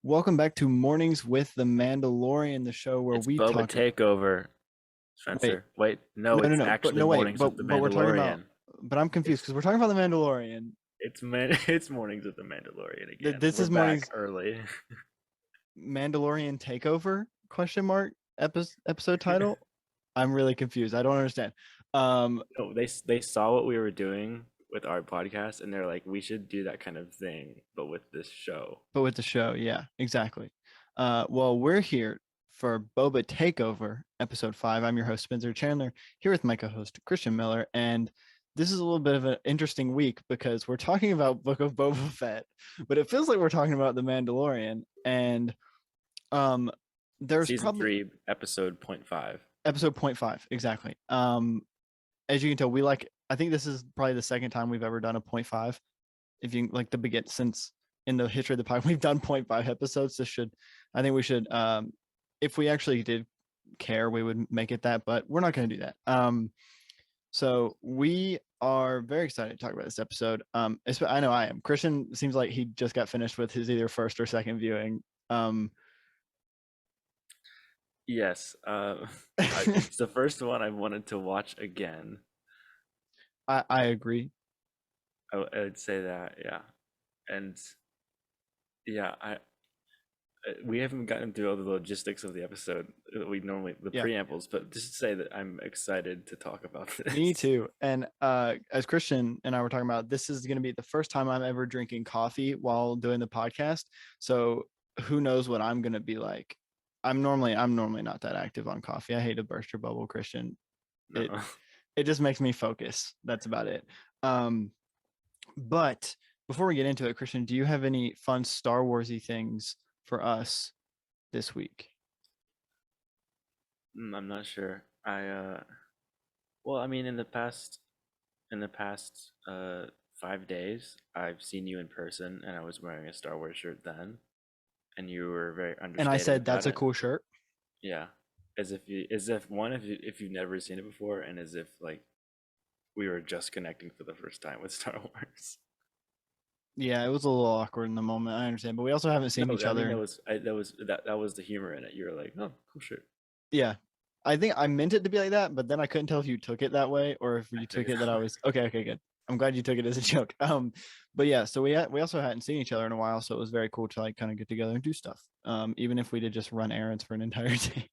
Welcome back to Mornings with the Mandalorian, the show where It's we Boba talk. Takeover, Wait, Spencer. Wait, no, no, no, it's no, but actually no, wait, Mornings but with the but we're talking about. Mandalorian. But I'm confused It's because we're talking about the Mandalorian. it's man it's Mornings with the Mandalorian again. This We're is back Mornings early. Mandalorian Takeover question mark episode title. I'm really confused. I don't understand. Um, No, they saw what we were doing with our podcast and they're like, we should do that kind of thing, but with this show. but with the show, yeah, exactly. Well, we're here for Boba Takeover, episode 5. I'm your host, Spencer Chandler, here with my co-host, Christian Miller, and this is a little bit of an interesting week because we're talking about Book of Boba Fett, but it feels like we're talking about The Mandalorian, and um, there's Season probably 3, episode point 0.5. episode point 0.5, exactly. As you can tell, I think this is probably the second time we've ever done a point 0.5. If you like the begin since in the history of the podcast, we've done 0.5 episodes. I think we should, if we actually did care, we would make it that, but we're not going to do that. So we are very excited to talk about this episode. I know I am. Christian seems like he just got finished with his either first or second viewing. Um, Yes, I, it's the first one I wanted to watch again. I agree. I'd say that, yeah. And yeah, we haven't gotten through all the logistics of the episode. We normally the Yeah, preambles, but just to say that I'm excited to talk about me this. too. And as Christian and I were talking about, this is going to be the first time I'm ever drinking coffee while doing the podcast. So who knows what I'm going to be like. I'm normally not that active on coffee. I hate to burst your bubble, Christian. It No. it just makes me focus. That's about it. Um, but before we get into it, Christian, do you have any fun Star Warsy things for us this week? I'm not sure. I mean in the past 5 days, I've seen you in person and I was wearing a Star Wars shirt then, and you were very And I understated said about that's a it. cool shirt. Yeah. As if you've never seen it before, and as if like we were just connecting for the first time with Star Wars. Yeah, it was a little awkward in the moment. I understand, but we also haven't seen No, each I mean other. that was the humor in it. You were like, "Oh, cool shirt." Yeah. I think I meant it to be like that, but then I couldn't tell if you took it that way or if I you took took it it that that I way. was okay. Okay, good. I'm glad you took it as a joke. But yeah, so we also hadn't seen each other in a while, so it was very cool to like kind of get together and do stuff. Even if we did just run errands for an entire day.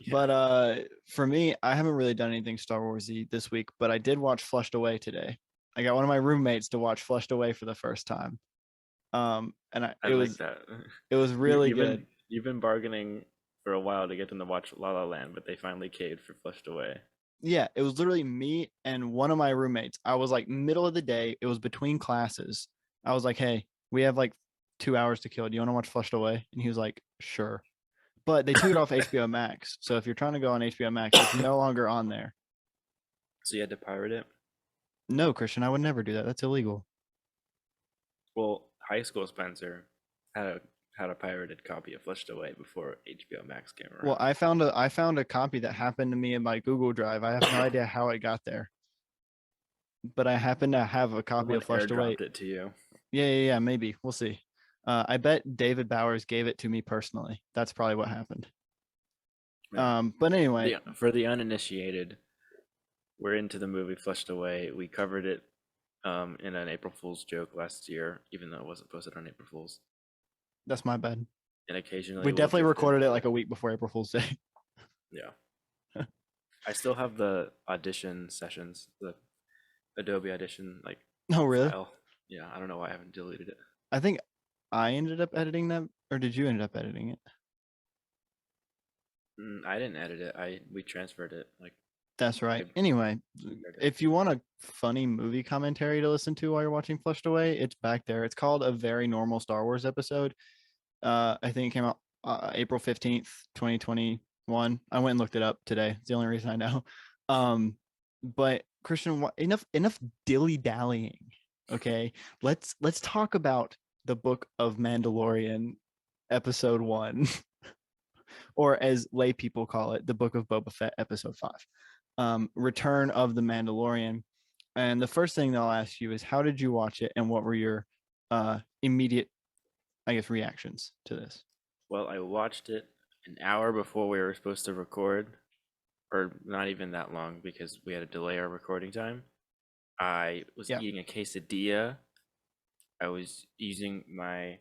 Yeah. But for me, I haven't really done anything Star Warsy this week, but I did watch Flushed Away today. I got one of my roommates to watch Flushed Away for the first time. And I like that. it was You really good. you've been bargaining for a while to get them to watch La La Land, but they finally caved for Flushed Away. Yeah, it was literally me and one of my roommates. I was like middle of the day. It was between classes. I was like, "Hey, we have like 2 hours to kill. Do you want to watch Flushed Away?" And he was like, "Sure." But they took it off HBO Max. So if you're trying to go on HBO Max, it's no longer on there. So you had to pirate it? No, Christian, I would never do that. That's illegal. Well, high school Spencer had a had a pirated copy of Flushed Away before HBO Max came Well, around. I found a copy that happened to me in my Google Drive. I have no idea how it got there, but I happen to have a copy Someone of Flushed Away. airdropped it to you. Yeah. Maybe we'll see. I bet David Bowers gave it to me personally. That's probably what happened. Yeah. But anyway, For the uninitiated, we're into the movie Flushed Away. We covered it in an April Fool's joke last year, even though it wasn't posted on April Fool's. that's my bad. And occasionally We we'll definitely drift recorded it into like it. a week before April Fool's Day. Yeah. I still have the audition sessions, the Adobe Audition like Oh, really? file. Yeah, I don't know why I haven't deleted it. I think I ended up editing that, or did you end up editing it? I didn't edit it. We transferred it. Like That's I right. Anyway, shared it. if you want a funny movie commentary to listen to while you're watching Flushed Away, it's back there. It's called A Very Normal Star Wars Episode. I think it came out April 15th, 2021. I went and looked it up today. It's the only reason I know. Um, but Christian, enough dilly dallying. Okay, let's talk about the Book of Mandalorian, episode 1, or as lay people call it, the Book of Boba Fett, episode 5, Return of the Mandalorian. And the first thing that I'll ask you is, how did you watch it, and what were your immediate I guess, reactions to this? Well, I watched it an hour before we were supposed to record, or not even that long because we had to delay our recording time. I was Yeah. eating a quesadilla. I was using my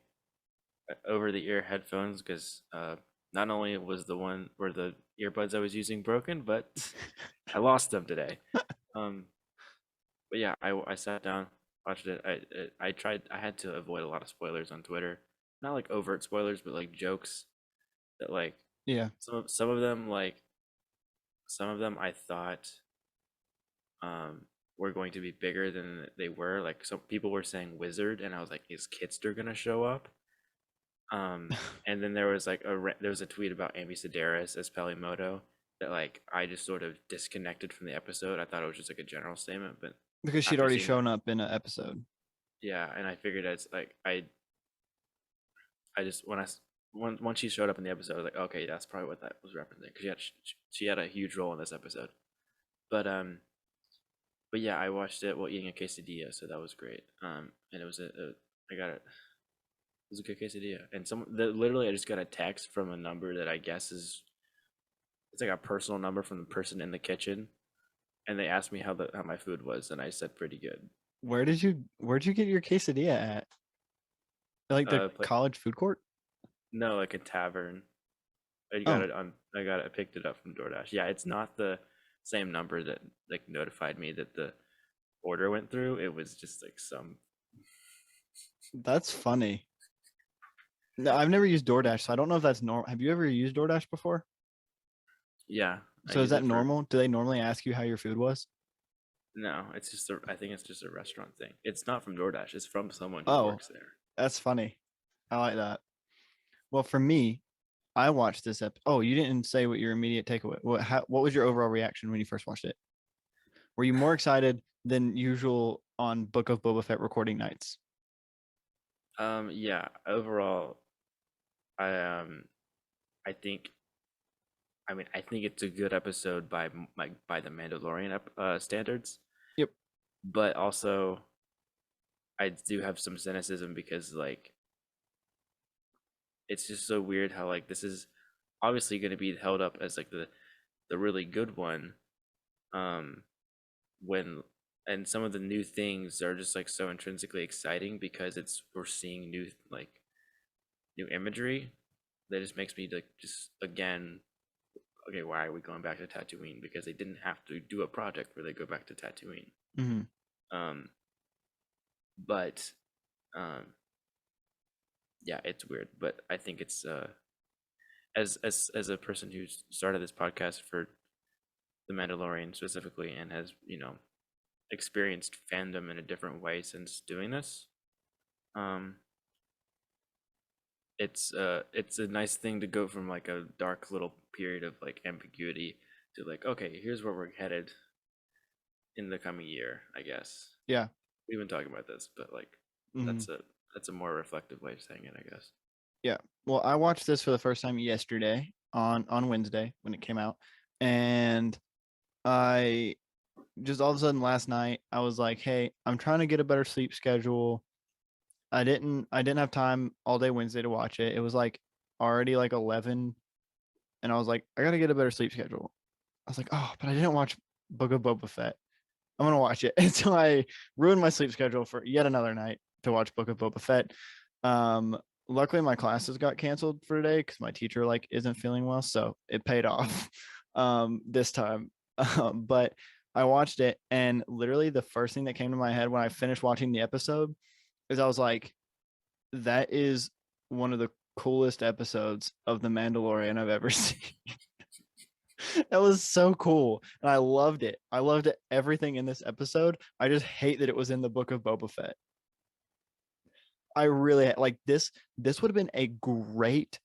over-the-ear headphones because not only was the earbuds I was using broken, but I lost them today. Um, but yeah, I sat down, watched it. I tried. I had to avoid a lot of spoilers on Twitter, not like overt spoilers, but like jokes that like Yeah. some of them some of them I thought were going to be bigger than they were. Like some people were saying wizard, and I was like, is Kitster gonna show up? And then there was like there was a tweet about Amy Sedaris as Pelimoto that like I just sort of disconnected from the episode. I thought it was just like a general statement, but Because she'd after already seeing that, shown up in an episode. yeah, and I figured it's like I just once she showed up in the episode, I was like, okay, that's probably what that was representing because she had a huge role in this episode. But but yeah, I watched it while eating a quesadilla, so that was great. And it was I got it. It was a good quesadilla, and literally I just got a text from a number that I guess is it's like a personal number from the person in the kitchen, and they asked me how my food was, and I said pretty good. Where'd you get your quesadilla at? Like the But college food court? no, like a tavern. Oh, I picked it up from DoorDash. Yeah, it's not the same number that like notified me that the order went through. It was just like some. that's funny. No, I've never used DoorDash, so I don't know if that's normal. Have you ever used DoorDash before? Yeah, I So is use that it for. normal? Do they normally ask you how your food was? No, it's just I think it's just a restaurant thing. It's not from DoorDash. It's from someone who Oh, works there. that's funny. I like that. Well, for me, I watched this episode. Oh, you didn't say what your immediate takeaway. What was your overall reaction when you first watched it? Were you more excited than usual on Book of Boba Fett recording nights? Yeah. Overall, I I think. I mean, I think it's a good episode by like by the Mandalorian standards, Yep. but also I do have some cynicism because like it's just so weird how like this is obviously going to be held up as like the really good one um when and some of the new things are just like so intrinsically exciting because it's we're seeing new imagery that just makes me like just again okay, why are we going back to Tatooine? Because they didn't have to do a project where they go back to Tatooine. Mm-hmm. um but um yeah, it's weird, but I think it's as a person who started this podcast for the Mandalorian specifically and has experienced fandom in a different way since doing this. Um, it's a nice thing to go from like a dark little period of like ambiguity to like okay, here's where we're headed in the coming year. I guess Yeah. we've been talking about this, but like Mm-hmm. that's a that's a more reflective way of saying it, I guess. Yeah. Well, I watched this for the first time yesterday on Wednesday when it came out, and I just all of a sudden last night I was like, "Hey, I'm trying to get a better sleep schedule." I didn't have time all day Wednesday to watch it. It was like already like 11, and I was like, "I got to get a better sleep schedule." I was like, "Oh, but I didn't watch Book of Boba Fett. I'm gonna watch it." And so I ruined my sleep schedule for yet another night to watch Book of Boba Fett. Um, Luckily my classes got canceled for today because my teacher like isn't feeling well, so it paid off this time. But I watched it, and literally the first thing that came to my head when I finished watching the episode is I was like, that is one of the coolest episodes of The Mandalorian I've ever seen. That was so cool. And I loved it. I loved everything in this episode. I just hate that it was in the Book of Boba Fett. I really like this. This would have been a great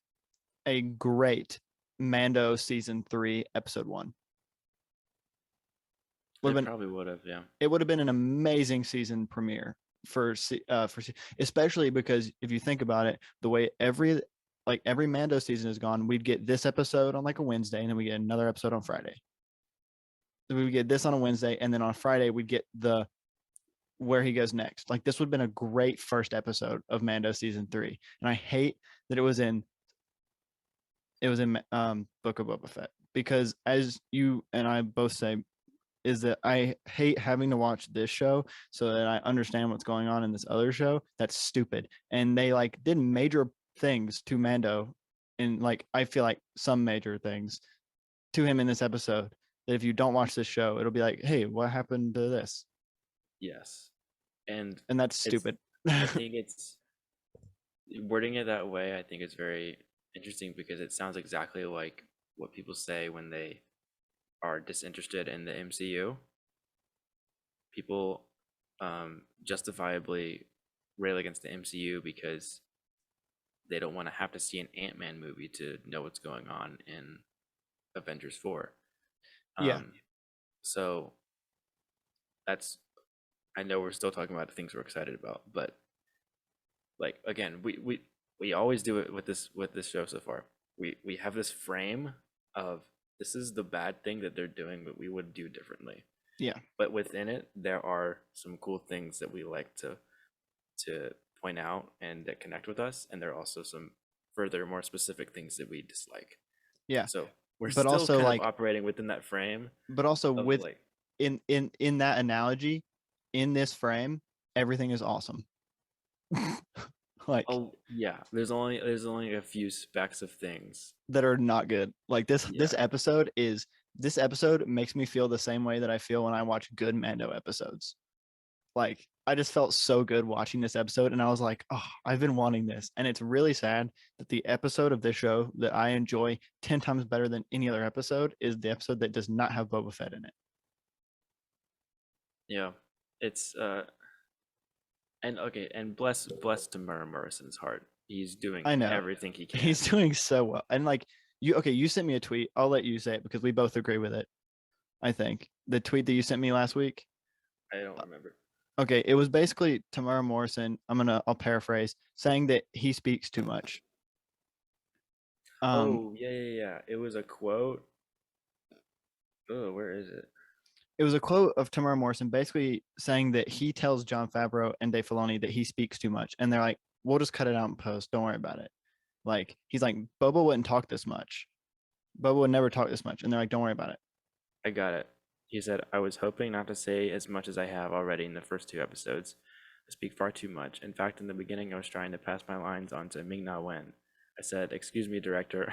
Mando season 3, episode 1. Would It have been probably would have, yeah. it would have been an amazing season premiere especially because if you think about it, the way every Mando season is gone, we'd get this episode on like a Wednesday, and then we get another episode on Friday. So we would get this on a Wednesday, and then on Friday we'd get the where he goes next. Like this would have been a great first episode of Mando season 3, and I hate that it was in Book of Boba Fett, because as you and I both say, is that I hate having to watch this show so that I understand what's going on in this other show. That's stupid. And they like did major things to Mando, and like I feel like some major things to him in this episode that if you don't watch this show, it'll be like, hey, what happened to this? Yes, and And that's it's stupid. I think it's wording it that way. I think it's very interesting because it sounds exactly like what people say when they are disinterested in the MCU. People justifiably rail against the MCU because they don't want to have to see an Ant-Man movie to know what's going on in Avengers 4. Yeah. So that's, I know we're still talking about the things we're excited about, but like again, we always do it with this show so far. We have this frame of this is the bad thing that they're doing, but we would do differently. Yeah. But within it, there are some cool things that we like to point out and that connect with us, and there are also some further more specific things that we dislike. Yeah. So we're But still also kind like of operating within that frame but also of with like, in that analogy, in this frame, everything is awesome. Like oh yeah, there's only a few specks of things. that are not good. Like this Yeah. this episode makes me feel the same way that I feel when I watch good Mando episodes. Like I just felt so good watching this episode, and I was like, oh, I've been wanting this. And it's really sad that the episode of this show that I enjoy 10 times better than any other episode is the episode that does not have Boba Fett in it. Yeah. It's and okay, and bless Tamara Morrison's heart. He's doing I know. everything he can. He's doing so well. And like you sent me a tweet. I'll let you say it because we both agree with it. I think the tweet that you sent me last week. I don't remember. Okay, it was basically Tamara Morrison. I'll paraphrase, saying that he speaks too much. Oh, yeah. It was a quote. Oh, where is it? It was a quote of Tamara Morrison basically saying that he tells Jon Favreau and Dave Filoni that he speaks too much, and they're like, "We'll just cut it out in post. Don't worry about it." Like he's like, "Boba wouldn't talk this much. Boba would never talk this much," and they're like, "Don't worry about it." I got it. He said, I was hoping not to say as much as I have already in the first 2 episodes. I speak far too much. In fact, in the beginning, I was trying to pass my lines on to Ming Na Wen. I said, excuse me, director.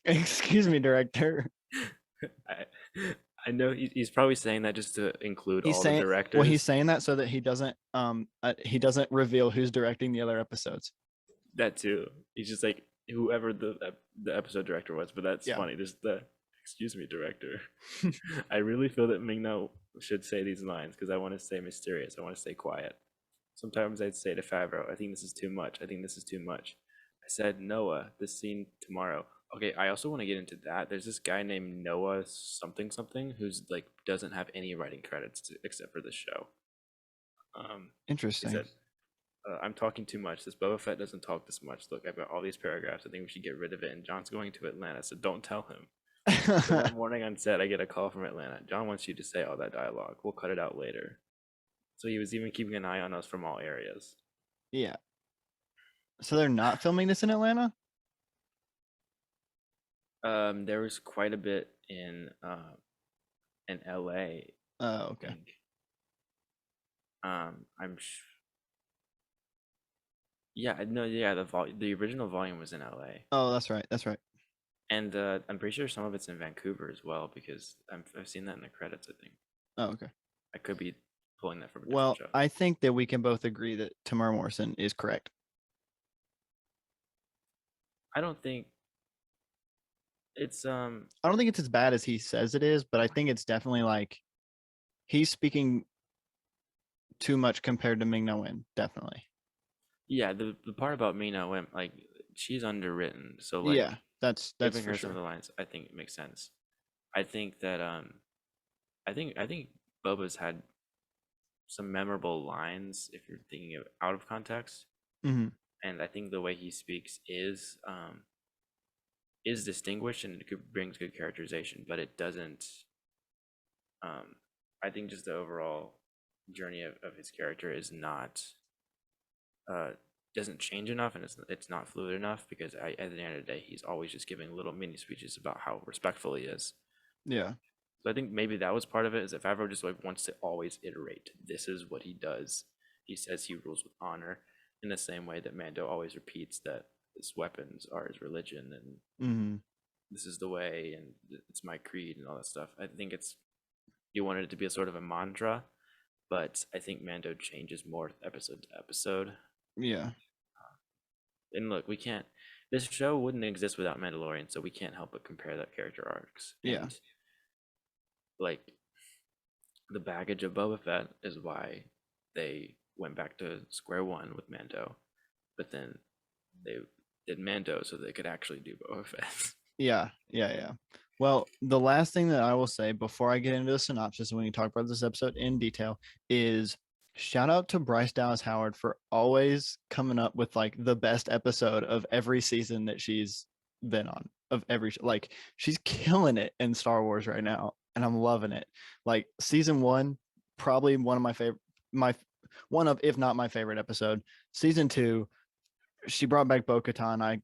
Excuse me, director. I, I know he's probably saying that just to include He's all the saying directors. well, he's saying that so that he doesn't reveal who's directing the other episodes. That too. He's just like whoever the episode director was, but that's funny. Just the excuse me, director. I really feel that Ming-Na should say these lines because I want to stay mysterious. I want to stay quiet. Sometimes I'd say to Favreau, I think this is too much. I think this is too much. I said, Noah, this scene tomorrow. Okay, I also want to get into that. There's this guy named Noah something something who's like doesn't have any writing credits except for this show. He Interesting. said, I'm talking too much. This Boba Fett doesn't talk this much. Look, I've got all these paragraphs. I think we should get rid of it. And John's going to Atlanta, so don't tell him. So that morning on set, I get a call from Atlanta. John wants you to say all that dialogue. We'll cut it out later. So he was even keeping an eye on us from all areas. Yeah. So they're not filming this in Atlanta? There was quite a bit in LA. Oh, okay. Yeah, no, yeah, the original volume was in LA. Oh, that's right. That's right. And I'm pretty sure some of it's in Vancouver as well because I've seen that in the credits, I think. Oh, okay. I could be pulling that from a Well, different show. I think that we can both agree that Tamara Morrison is correct. I don't think it's I don't think it's as bad as he says it is, but I think it's definitely like he's speaking too much compared to Ming Na Wen, definitely. yeah, the part about Mina Wen, like she's underwritten, so like yeah, that's giving for her sure. some of the lines, I think it makes sense. I think that I think Boba's had some memorable lines if you're thinking of out of context. Mm-hmm. And I think the way he speaks is distinguished and it brings good characterization, but it doesn't I think just the overall journey of his character is not doesn't change enough, and it's not fluid enough, because at the end of the day he's always just giving little mini speeches about how respectful he is. Yeah. So I think maybe that was part of it, is that Favreau just like wants to always iterate, this is what he does. He says he rules with honor, in the same way that Mando always repeats that his weapons are his religion, and this is the way, and it's my creed, and all that stuff. I think you wanted it to be a sort of a mantra, but I think Mando changes more episode to episode. Yeah. And look, we can't. This show wouldn't exist without Mandalorian, so we can't help but compare that character arcs. Yeah. And like the baggage of Boba Fett is why they went back to square one with Mando, but then they did Mando so they could actually do Boba Fett. Yeah. Well, the last thing that I will say before I get into the synopsis and when you talk about this episode in detail is shout out to Bryce Dallas Howard for always coming up with like the best episode of every season that she's been on, of every, like, she's killing it in Star Wars right now, and I'm loving it. Like season 1, probably one of my favorite, one of, if not my favorite episode. Season 2, she brought back Bo-Katan. I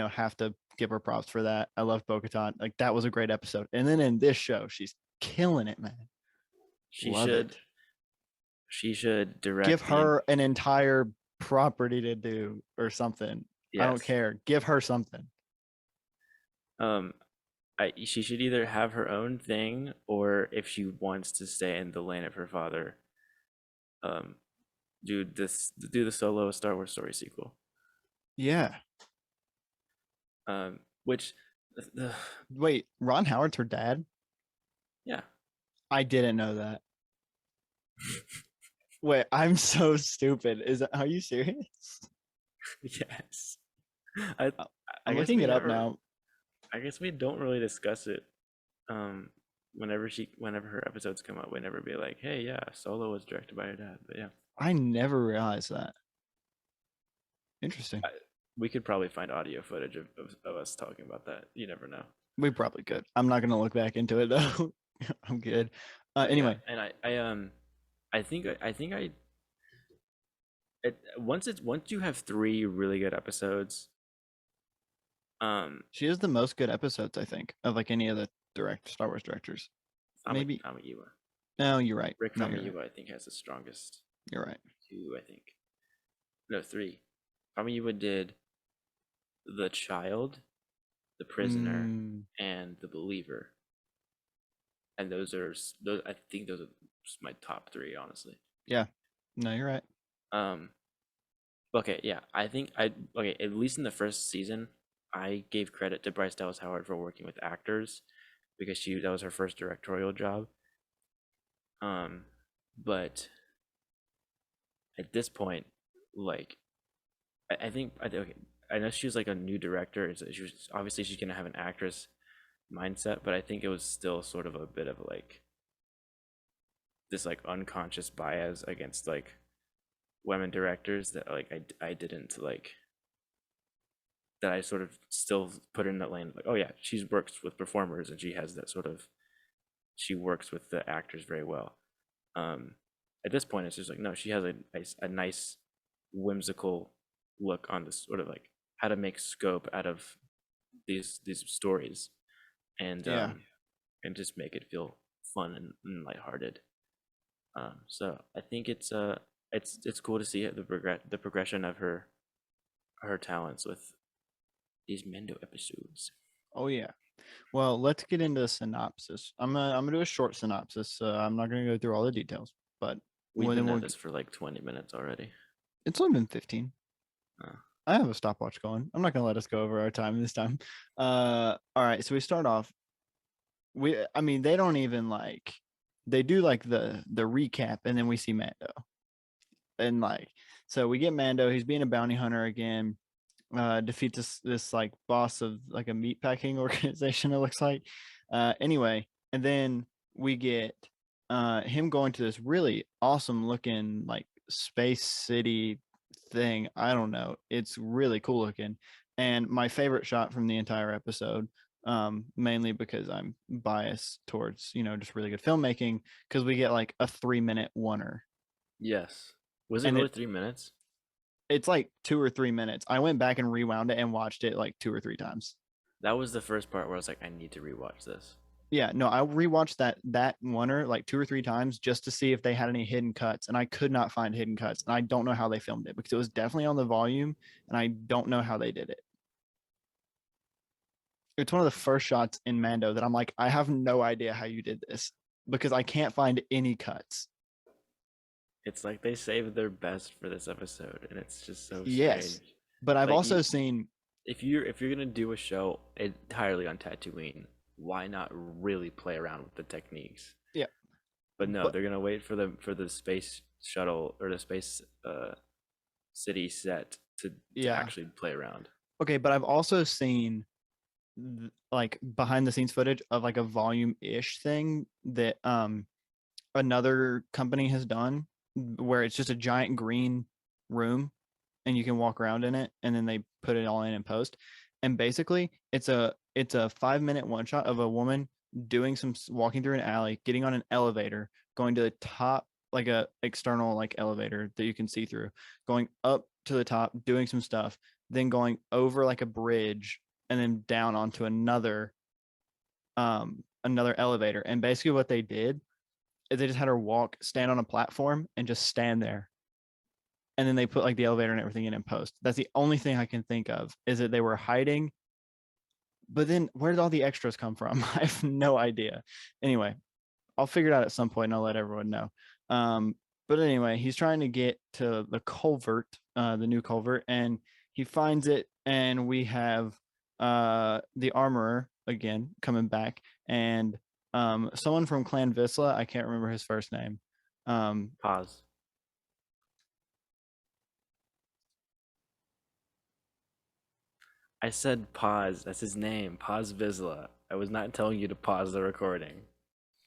have to give her props for that. I love Bo-Katan. Like that was a great episode. And then in this show, she's killing it, man. She Love should. it. She should direct. Give her an entire property to do or something. Yes. I don't care. Give her something. She should either have her own thing, or if she wants to stay in the lane of her father, do the solo Star Wars story sequel. Yeah. Which wait, Ron Howard's her dad? Yeah. I didn't know that. Wait, I'm so stupid. Are you serious? Yes. I'm looking it up never, now. I guess we don't really discuss it. Whenever her episodes come up, we never be like, hey, yeah, Solo was directed by her dad. But yeah, I never realized that. Interesting. We could probably find audio footage of us talking about that. You never know. We probably could. I'm not gonna look back into it though. I'm good. Anyway, yeah. And I think once you have 3 really good episodes, she has the most good episodes, I think, of like any of the Star Wars directors. Maybe Famuyiwa. No, you're right. Rick No, Famuyiwa, right. I think, has the strongest. You're right. 2, I think. No, 3. Famuyiwa did The Child, The Prisoner, and The Believer. And those I think those are my top 3, honestly. Yeah. No, you're right. Okay, yeah. I think at least in the first season, I gave credit to Bryce Dallas Howard for working with actors, because that was her first directorial job. But at this point, like, I think I know she was like a new director. She's gonna have an actress mindset, but I think it was still sort of a bit of like this like unconscious bias against like women directors that like I didn't like, that I sort of still put in that lane, like, oh yeah, she works with performers and she has that sort of, she works with the actors very well. At this point it's just like, no, she has a nice whimsical look on this sort of like how to make scope out of these stories, and and just make it feel fun and lighthearted. So I think it's cool to see the progression of her talents with these Mendo episodes. Oh yeah. Well, let's get into the synopsis. I'm gonna do a short synopsis. I'm not gonna go through all the details, but we've been at this for like 20 minutes already. It's only been 15. I have a stopwatch going. I'm not gonna let us go over our time this time. All right. So we start off. They don't even like. They do like the recap, and then we see Mando, and like, so we get Mando. He's being a bounty hunter again. Defeats this like boss of like a meatpacking organization, it looks like. Anyway, and then we get him going to this really awesome looking like space city thing. I don't know, it's really cool looking, and my favorite shot from the entire episode, mainly because I'm biased towards just really good filmmaking, because we get like a 3-minute oneer Yes. Was it And really 3 minutes? it's like 2 or 3 minutes. I went back and rewound it and watched it like 2 or 3 times. That was the first part where I was like, I need to rewatch this. Yeah, no, I rewatched that oneer like 2 or 3 times just to see if they had any hidden cuts, and I could not find hidden cuts, and I don't know how they filmed it because it was definitely on the volume, and I don't know how they did it. It's one of the first shots in Mando that I'm like, I have no idea how you did this because I can't find any cuts. It's like they saved their best for this episode, and it's just so Yes, strange. but I've Like also seen, if you're gonna do a show entirely on Tatooine, why not really play around with the techniques? yeah, But no, but they're gonna wait for the space shuttle or the space city set to yeah, actually play around. okay, but I've also seen like behind the scenes footage of like a volume ish thing that another company has done where it's just a giant green room and you can walk around in it, and then they put it all in post, and basically it's a 5 minute one shot of a woman doing some walking through an alley, getting on an elevator, going to the top, like a external like elevator that you can see through, going up to the top, doing some stuff, then going over like a bridge and then down onto another elevator. And basically what they did is they just had her stand on a platform and just stand there, and then they put like the elevator and everything in post. That's the only thing I can think of, is that they were hiding. But then where did all the extras come from? I have no idea. Anyway, I'll figure it out at some point and I'll let everyone know. Um, but anyway, he's trying to get to the culvert, the new culvert, and he finds it, and we have the armorer again coming back, and someone from Clan Visla. I can't remember his first name. Pause. I said pause. That's his name. Pause Vizsla. I was not telling you to pause the recording.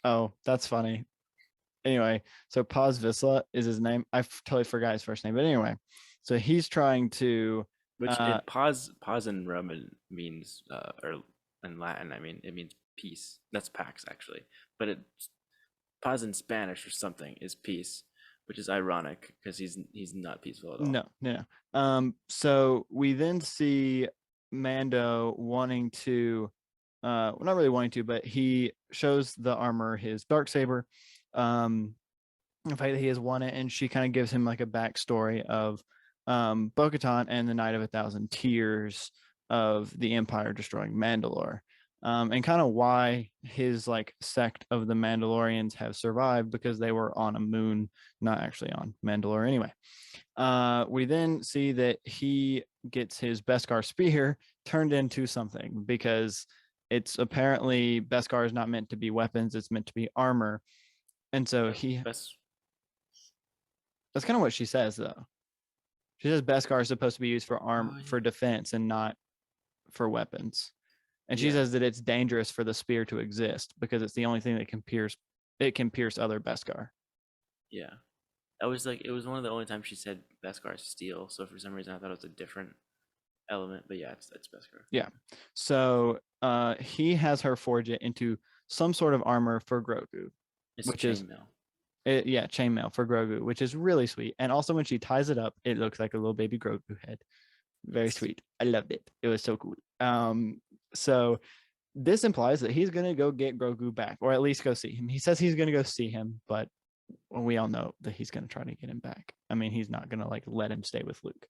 Oh, that's funny. Anyway, so Paz Visla is his name. Totally forgot his first name, but anyway, so he's trying to. Which Uh, it pause in Roman means or in Latin, I mean it means peace. That's pax actually. But it pause in Spanish or something is peace, which is ironic because he's not peaceful at all. no, no, no. So we then see Mando wanting to, well, not really wanting to, but he shows the armor his dark saber. The fact that he has won it, and she kind of gives him like a backstory of Bo-Katan and the Night of 1,000 Tears of the Empire destroying Mandalore, and kind of why his like sect of the Mandalorians have survived, because they were on a moon, not actually on Mandalore. Anyway, we then see that he gets his Beskar spear turned into something, because it's apparently Beskar is not meant to be weapons; it's meant to be armor, and so Best that's kind of what she says, though. She says Beskar is supposed to be used oh for defense and not for weapons. And she yeah. says that it's dangerous for the spear to exist because it's the only thing that can pierce. It can pierce other Beskar. Yeah. That was like it was one of the only times she said Beskar steel, so for some reason I thought it was a different element, but yeah, it's Beskar. Yeah. So he has her forge it into some sort of armor for Grogu, It's which is chainmail. yeah, chainmail for Grogu, which is really sweet. And also when she ties it up, it looks like a little baby Grogu head. Very Yes. sweet. I loved it. It was so cool. So this implies that he's going to go get Grogu back, or at least go see him. He says he's going to go see him, but we all know that he's going to try to get him back. I mean, he's not going to like let him stay with Luke.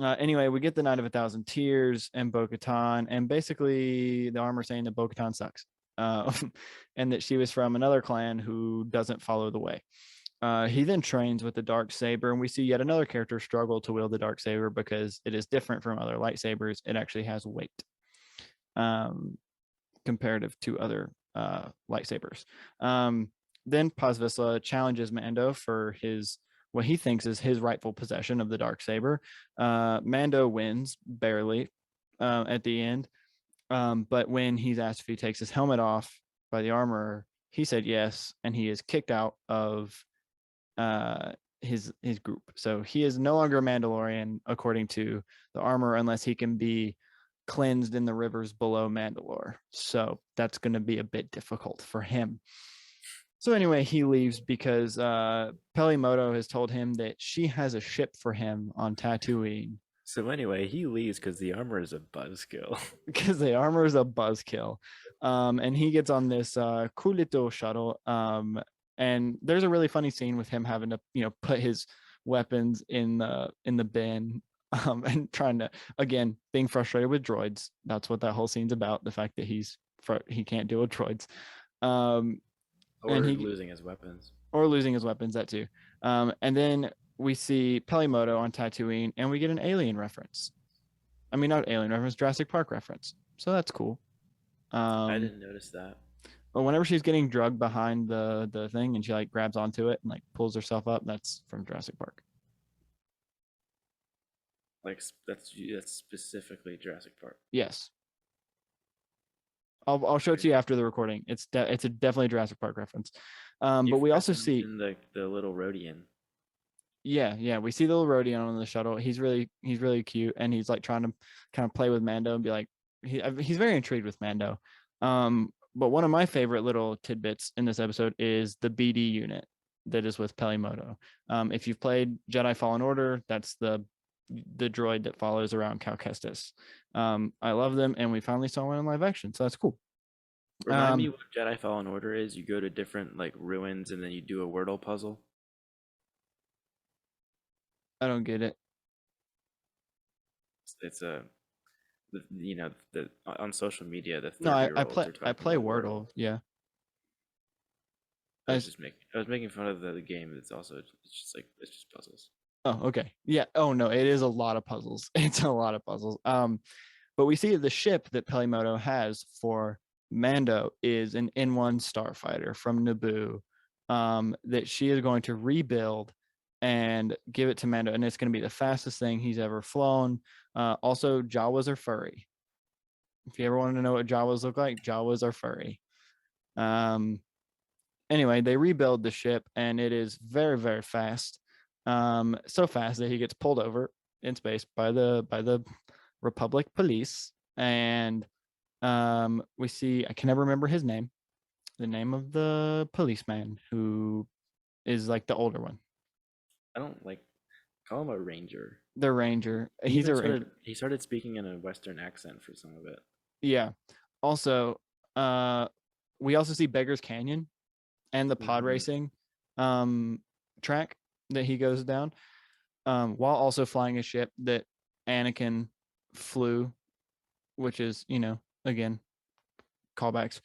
Anyway, we get the Night of 1,000 Tears and Bo-Katan, and basically the armor saying that Bo-Katan sucks, and that she was from another clan who doesn't follow the way. He then trains with the dark saber, and we see yet another character struggle to wield the dark saber because it is different from other lightsabers. It actually has weight, comparative to other lightsabers. Then Paz Vizsla challenges Mando for his what he thinks is his rightful possession of the dark saber. Mando wins barely at the end, but when he's asked if he takes his helmet off by the armorer, he said yes, and he is kicked out of his group. So he is no longer a Mandalorian according to the armor, unless he can be cleansed in the rivers below Mandalore. So that's going to be a bit difficult for him. So anyway, he leaves because Pelimoto has told him that she has a ship for him on Tatooine So anyway, he leaves because the armor is a buzzkill. because the armor is a buzzkill. And he gets on this Kulito shuttle. And there's a really funny scene with him having to, put his weapons in the bin, and trying to, again, being frustrated with droids. That's what that whole scene's about. The fact that he can't deal with droids. Um, Or and he losing his weapons. or losing his weapons, that too. And then we see Pelimoto on Tatooine, and we get an alien reference. I mean, not alien reference, Jurassic Park reference. So that's cool. I Um, didn't notice that. but whenever she's getting drugged behind the thing and she like grabs onto it and like pulls herself up, that's from Jurassic Park. Like that's specifically Jurassic Park. Yes, I'll show it to you after the recording. It's a definitely Jurassic Park reference. You But we forgot also to see, mention the little Rhodian. yeah, we see the little Rodian on the shuttle. He's really cute, and he's like trying to kind of play with Mando and be like, he's very intrigued with Mando. But one of my favorite little tidbits in this episode is the BD unit that is with Pelimoto. If you've played Jedi Fallen Order, that's the droid that follows around Cal Kestis. I love them, and we finally saw one in live action, so that's cool. Remind me what Jedi Fallen Order is. You go to different like ruins and then you do a Wordle puzzle. I don't get it. It's a the on social media the No, 30-year-olds are I talking play about Wordle. Yeah. I, I was making fun of the game. It's also it's just puzzles. oh, okay. Yeah. Oh no, it is a lot of puzzles. It's a lot of puzzles. But we see the ship that Pelimoto has for Mando is an N1 starfighter from Naboo, that she is going to rebuild and give it to Mando, and it's going to be the fastest thing he's ever flown. Also, Jawas are furry. If you ever wanted to know what Jawas look like, Jawas are furry. Anyway, they rebuild the ship, and it is very, very fast. So fast that he gets pulled over in space by the Republic police, and we see, I can never remember his name, the name of the policeman who is like the older one, I don't like call him a ranger. the ranger. He He's a even ranger. he started speaking in a Western accent for some of it. Yeah. Also, we also see Beggar's Canyon and the pod racing track that he goes down, while also flying a ship that Anakin flew, which is, again, callbacks.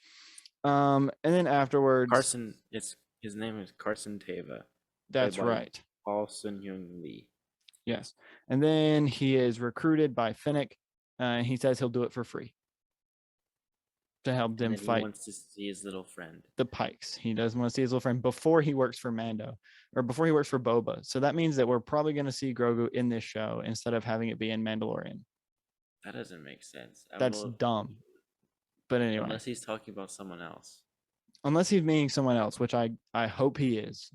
And then afterwards, Carson, his name is Carson Teva. that's right. Paul Sun Hyung Lee. Yes. And then he is recruited by Finnick. He says he'll do it for free to help them fight. He wants to see his little friend, the Pikes. He doesn't want to see his little friend before he works for Mando, or before he works for Boba. So that means that we're probably going to see Grogu in this show instead of having it be in Mandalorian. That doesn't make sense. That's dumb. But anyway, unless he's talking about someone else. Unless he's meaning someone else, which I hope he is.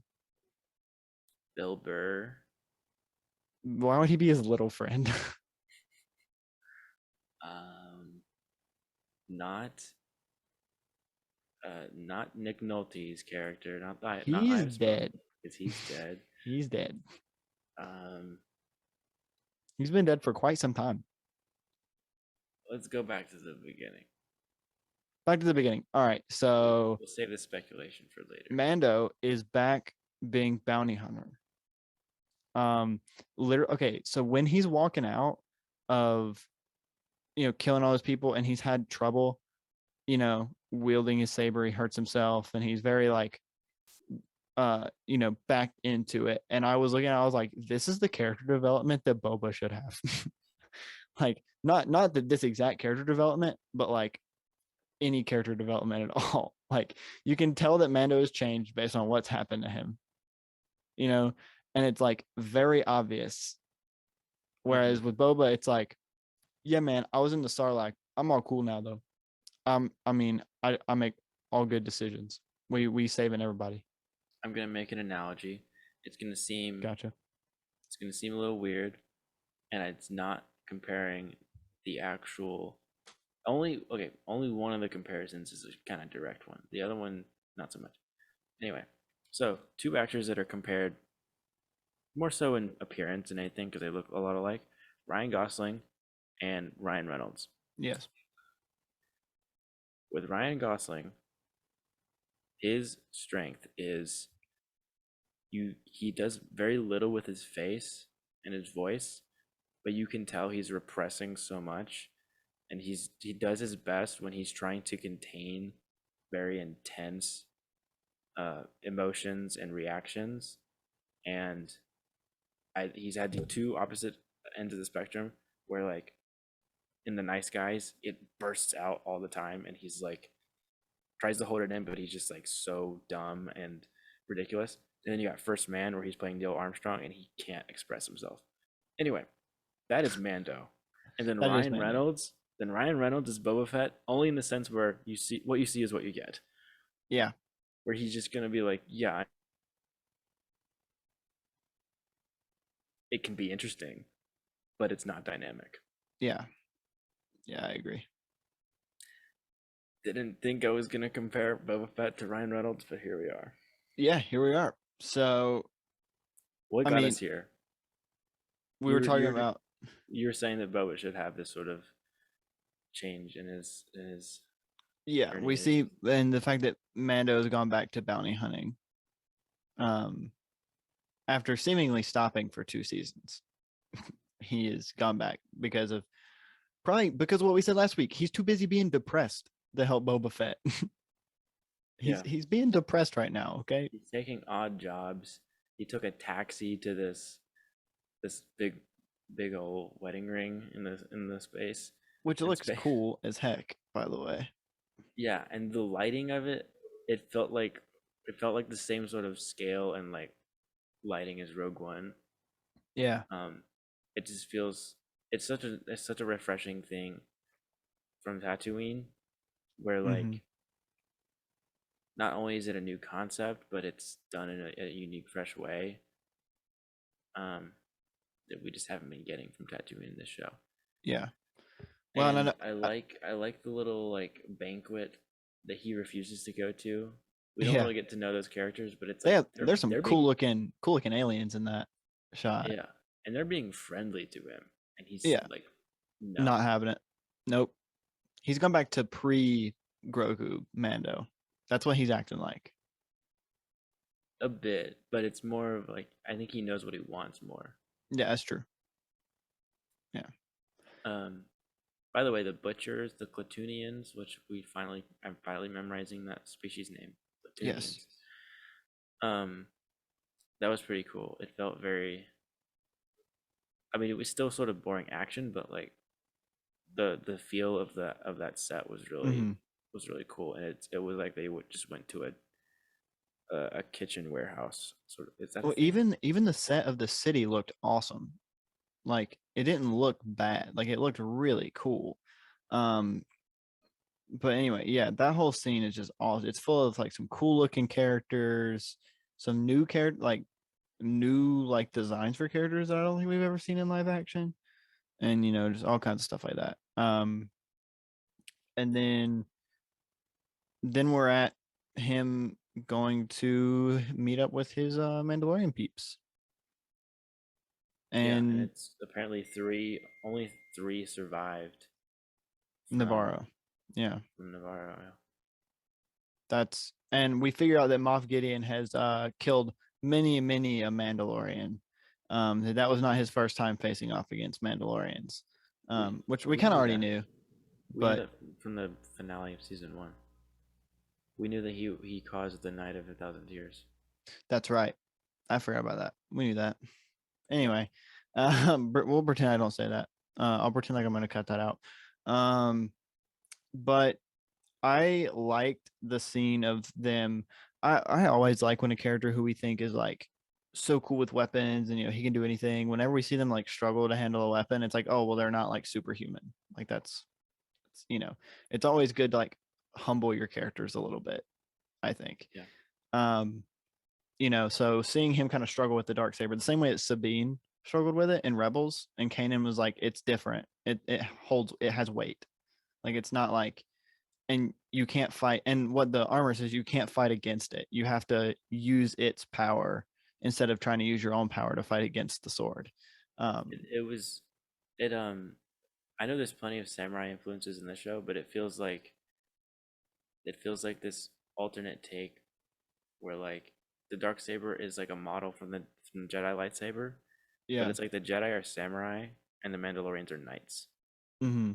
Bill Burr. Why would he be his little friend? Not Nick Nolte's character. He's dead. Because he's dead. He's dead. He's been dead for quite some time. Let's go back to the beginning. Back to the beginning. All right, so we'll save the speculation for later. Mando is back being bounty hunter. Okay, so when he's walking out of, killing all those people, and he's had trouble, wielding his saber, he hurts himself, and he's very like, back into it. And I was looking, I was like, this is the character development that Boba should have. Like, not that this exact character development, but like any character development at all. Like, you can tell that Mando has changed based on what's happened to him, and it's like very obvious. Whereas with Boba, it's like, yeah, man, I was in the Sarlacc. I'm all cool now, though. I mean, I make all good decisions. We saving everybody. I'm gonna make an analogy. It's gonna seem Gotcha. It's gonna seem a little weird, and it's not comparing the actual. Only one of the comparisons is a kind of direct one. The other one, not so much. Anyway, so two actors that are compared more so in appearance than anything because they look a lot alike: Ryan Gosling and Ryan Reynolds. Yes. With Ryan Gosling, his strength is he does very little with his face and his voice, but you can tell he's repressing so much, and he does his best when he's trying to contain very intense emotions and reactions. And he's had the two opposite ends of the spectrum where, like, in the Nice Guys, it bursts out all the time, and he's like tries to hold it in, but he's just like so dumb and ridiculous. And then you got First Man, where he's playing Neil Armstrong, and he can't express himself. Anyway, that is Mando. And then That is Ryan Mando. Reynolds. Then Ryan Reynolds is Boba Fett, only in the sense where you see what you see is what you get. Yeah. Where he's just gonna be like, yeah, it can be interesting, but it's not dynamic. Yeah. Yeah, I agree. Didn't think I was gonna compare Boba Fett to Ryan Reynolds, but here we are. Yeah, here we are. So, What I got mean, us here? we were talking You're about, you're saying that Boba should have this sort of change in his yeah, journey. we see, and the fact that Mando has gone back to bounty hunting um, after seemingly stopping for 2 seasons. He has gone back probably because of what we said last week. He's too busy being depressed to help Boba Fett. Yeah, he's being depressed right now. Okay. he's taking odd jobs. He took a taxi to this big old wedding ring in the space Which in looks space. cool as heck, by the way. Yeah, and the lighting of it, it felt like the same sort of scale and like lighting as Rogue One. Yeah. Um, it just feels it's such a refreshing thing from Tatooine, where Hmm. like not only is it a new concept, but it's done in a unique, fresh way. Um, that we just haven't been getting from Tatooine in this show. Yeah. Well, no, And no, I like the little like banquet that he refuses to go to. We don't yeah. really get to know those characters, but it's like There's some they're cool being, looking aliens in that shot. yeah, and they're being friendly to him, and he's Yeah. like, no, Not having it. Nope. He's gone back to pre Grogu Mando. That's what he's acting like. a bit, but it's more of like I think he knows what he wants more. Yeah, that's true. Yeah. Um, by the way, the butchers, the Klatooinians, which I'm finally memorizing that species name, Yes. Klatooinians. Um, that was pretty cool. It felt very. I mean, it was still sort of boring action, but like the feel of that set Hmm. was really cool, and it was like they just went to a kitchen warehouse sort of. Is that a Well, thing? even the set of the city looked awesome. Like it didn't look bad. Like it looked really cool. Um, but anyway, yeah, that whole scene is just awesome. It's full of like some cool looking characters, some new like designs for characters that I don't think we've ever seen in live action, and just all kinds of stuff like that. And then we're at him going to meet up with his Mandalorian peeps Yeah, and and it's apparently only three survived from Navarro. Yeah, Navarro. and we figure out that Moff Gideon has killed many a Mandalorian. That was not his first time facing off against Mandalorians, which we We kind of knew already that. knew. We knew But that from the finale of season 1. We knew that he caused the Night of a Thousand Tears. that's right. I forgot about that. We knew that. Yeah, Anyway, we'll pretend I don't say that. I'll pretend like I'm going to cut that out. But I liked the scene of them. I always like when a character who we think is like so cool with weapons and he can do anything. Whenever we see them like struggle to handle a weapon, it's like, oh well, they're not like superhuman. Like it's always good to like humble your characters a little bit, I think. yeah, Um, so seeing him kind of struggle with the dark saber the same way that Sabine struggled with it in Rebels, and Kanan was like, it's different. It has weight. Like it's not like and you can't fight. And what the armor says, you can't fight against it. You have to use its power instead of trying to use your own power to fight against the sword. It was it I know there's plenty of samurai influences in the show, but it feels like this alternate take where like the dark saber is like a model from the Jedi lightsaber, but Yeah. it's like the Jedi are samurai and the Mandalorians are knights. Hmm.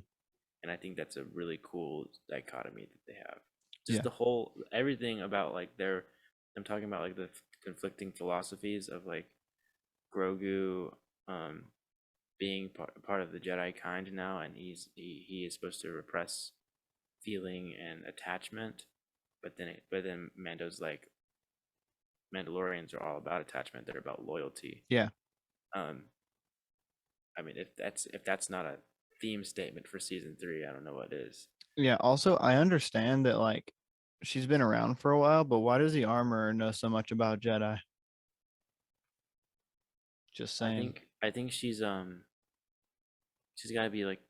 And I think that's a really cool dichotomy that they have. Just Yeah. the whole everything about like their I'm talking about like the conflicting philosophies of like Grogu um being part of the Jedi kind now, and he is supposed to repress feeling and attachment, but then Mando's like Mandalorians are all about attachment. They're about loyalty. Yeah. Um, I mean, if that's not a theme statement for season 3, I don't know what is. Yeah. Also, I understand that like she's been around for a while, but why does the armor know so much about Jedi? Just saying. I think she's got to be like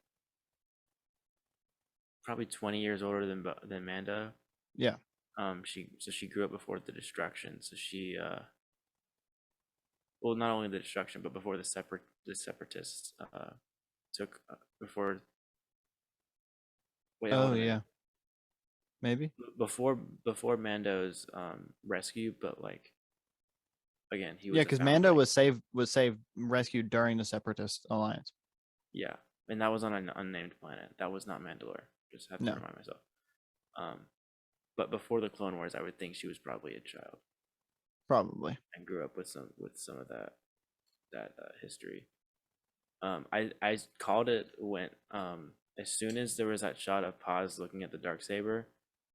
probably 20 years older than Mando. Yeah. She grew up before the destruction. So well, not only the destruction, but before the separatists took before. Wait, hold Oh a minute. yeah. Maybe. Before Mando's rescue, but like again, he Yeah, was a because Mando foundling. was saved rescued during the Separatist alliance. Yeah, and that was on an unnamed planet. That was not Mandalore. Just have to No, remind myself. Um, but before the Clone Wars, I would think she was probably a child probably. and grew up with some of that history. I called it when as soon as there was that shot of Paz looking at the dark saber,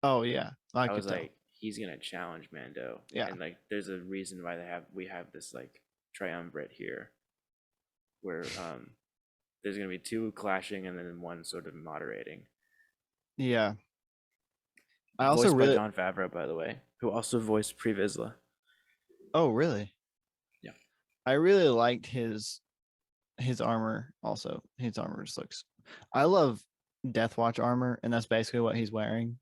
Oh yeah, I I was could tell. like, he's gonna challenge Mando, Yeah, and like, there's a reason why we have this like triumvirate here, where there's gonna be two clashing and then one sort of moderating. yeah. I also Voiced by really. Jon Favreau, by the way, who also voiced Pre Vizsla. Oh really? Yeah, I really liked his armor. Also, his armor just looks. I love Death Watch armor, and that's basically what he's wearing.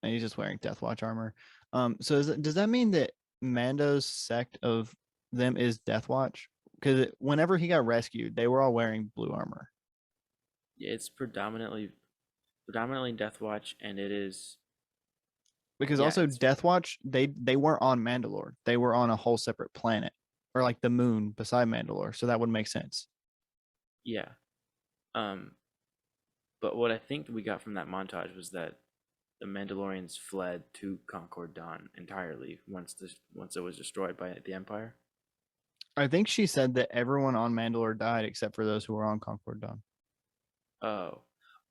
And he's just wearing Death Watch armor. So does that mean that Mando's sect of them is Death Watch? Because whenever he got rescued, they were all wearing blue armor. yeah, it's predominantly Death Watch, and it is Because yeah, also it's Death Watch, they weren't on Mandalore. They were on a whole separate planet, or like the moon beside Mandalore. So that would make sense. yeah. Um, but what I think we got from that montage was that the Mandalorians fled to Concord Dawn entirely once it was destroyed by the Empire. I think she said that everyone on Mandalore died except for those who were on Concord Dawn. Oh,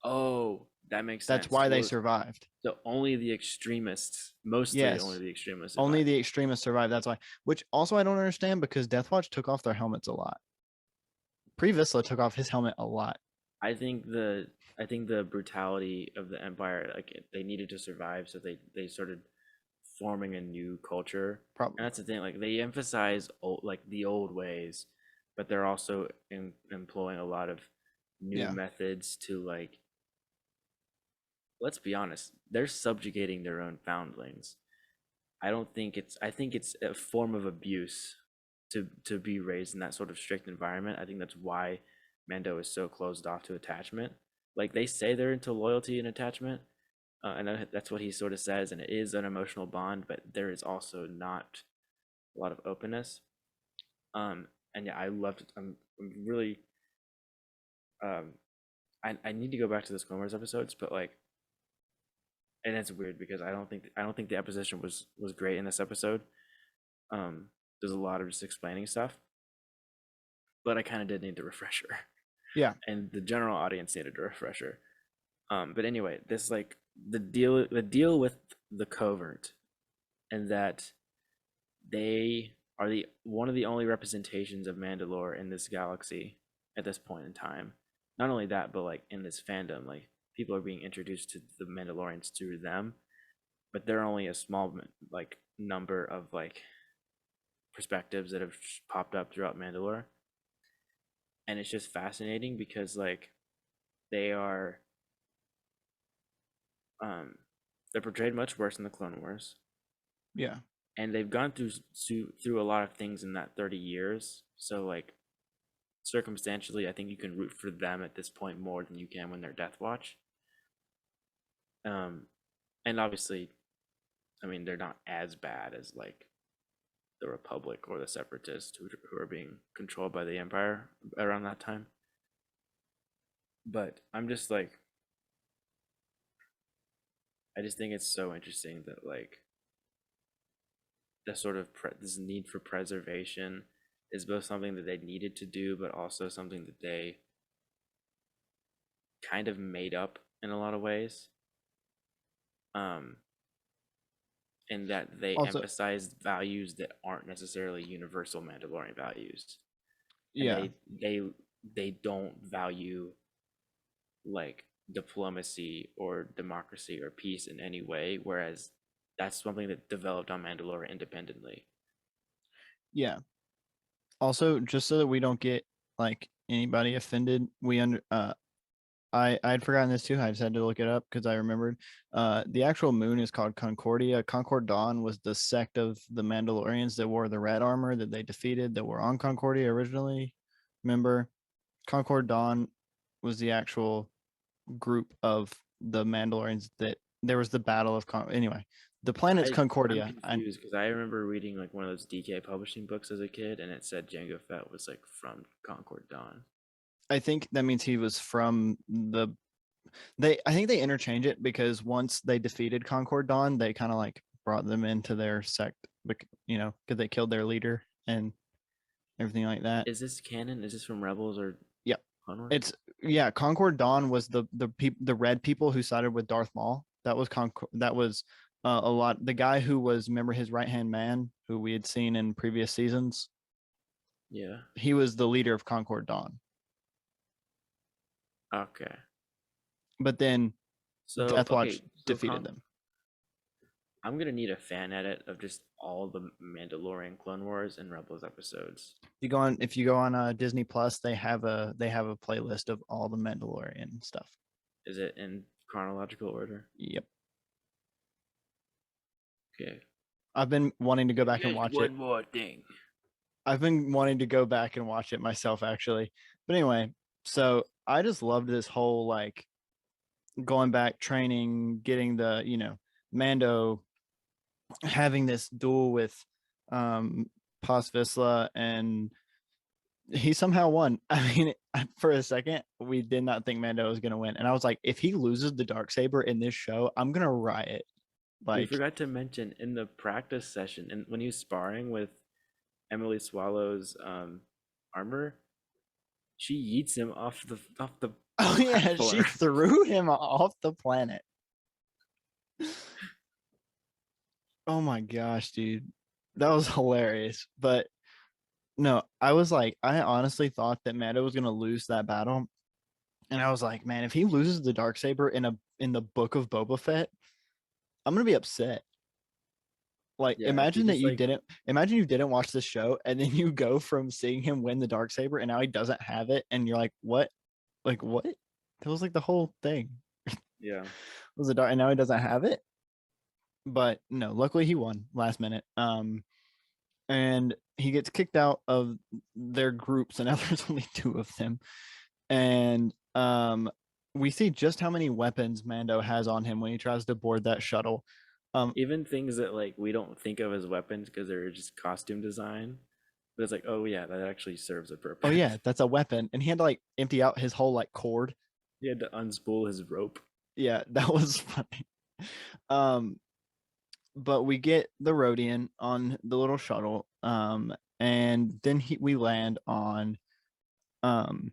oh, that makes That's sense. why they Well, survived. so only the extremists, mostly only Yes, the extremists only survived. the extremists survived. That's why. Which also I don't understand because Death Watch took off their helmets a lot. Pre Vizsla took off his helmet a lot. I think the brutality of the Empire, like they needed to survive, so they started forming a new culture. And Probably. that's the thing, like they emphasize like the old ways, but they're also employing a lot of new Yeah. methods to like, let's be honest, they're subjugating their own foundlings. I think it's a form of abuse to be raised in that sort of strict environment. I think that's why Mando is so closed off to attachment. Like they say they're into loyalty and attachment, and that's what he sort of says, and it is an emotional bond, but there is also not a lot of openness. And yeah, I loved it. I'm really um, I need to go back to those Clone Wars episodes, but like, and it's weird because I don't think the exposition was great in this episode. Um, there's a lot of just explaining stuff, but I kind of did need the refresher, Yeah. and the general audience needed a refresher. But anyway, this like the deal with the covert, and that they are the one of the only representations of Mandalore in this galaxy at this point in time. Not only that, but like in this fandom, like people are being introduced to the Mandalorians through them, but they're only a small like number of like perspectives that have popped up throughout Mandalore. And it's just fascinating because like they are they're portrayed much worse in the Clone Wars, Yeah. and they've gone through a lot of things in that 30 years. So like circumstantially, I think you can root for them at this point more than you can when they're Death Watch. Um, and obviously, I mean, they're not as bad as like the Republic or the Separatists who are being controlled by the Empire around that time. But I'm just like, I just think it's so interesting that like the sort of this need for preservation is both something that they needed to do, but also something that they kind of made up in a lot of ways. Um, and that they Also, emphasized values that aren't necessarily universal Mandalorian values, and yeah. they don't value like diplomacy or democracy or peace in any way, whereas that's something that developed on Mandalorian independently. Yeah. Also, just so that we don't get like anybody offended, I'd forgotten this too. I just had to look it up because I remembered. The actual moon is called Concordia. Concord Dawn was the sect of the Mandalorians that wore the red armor that they defeated that were on Concordia originally. Remember, Concord Dawn was the actual group of the Mandalorians that there was the battle of anyway. The planet's I'm Concordia. confused because I remember reading like one of those DK publishing books as a kid, and it said Jango Fett was like from Concord Dawn. I think that means he was from the I think they interchange it because once they defeated Concord Dawn, they kind of like brought them into their sect, because they killed their leader and everything like that. Is this canon? Is this from Rebels or Yeah, Clone Wars? it's yeah. Concord Dawn was the red people who sided with Darth Maul. That was That was a lot. The guy who was, remember, his right hand man, who we had seen in previous seasons. Yeah. He was the leader of Concord Dawn. Okay. But then So Death okay, Watch defeated them. I'm gonna need a fan edit of just all the Mandalorian Clone Wars and Rebels episodes. If you go on Disney Plus, they have a playlist of all the Mandalorian stuff. Is it in chronological order? Yep. Okay. I've been wanting to go back and Just watch it. one more thing. I've been wanting to go back and watch it myself, actually. But anyway, so I just loved this whole like going back, training, getting the Mando having this duel with um Paz Vizsla, and he somehow won. I mean, for a second, we did not think Mando was going to win. And I was like, if he loses the Darksaber in this show, I'm going to riot. We Like, forgot to mention in the practice session, and when he was sparring with Emily Swallow's armor, she yeets him off the oh yeah, she platform. threw him off the planet. Oh my gosh, dude. That was hilarious. But no, I was like, I honestly thought that Mando was going to lose that battle. And I was like, man, if he loses the Darksaber in the Book of Boba Fett, I'm going to be upset. Like, Yeah, if he just like imagine you didn't watch the show and then you go from seeing him win the Darksaber and now he doesn't have it and you're like, what? Like, what? That was like the whole thing. yeah. Was the dark and now he doesn't have it? But no, luckily he won last minute. And he gets kicked out of their group, so now there's only two of them. And we see just how many weapons Mando has on him when he tries to board that shuttle. Even things that like we don't think of as weapons because they're just costume design. But it's like, oh yeah, that actually serves a purpose. Oh yeah, that's a weapon. And he had to like empty out his whole like cord. He had to unspool his rope. Yeah, that was funny. Um, but we get the Rodian on the little shuttle. And then we land on Tatooine.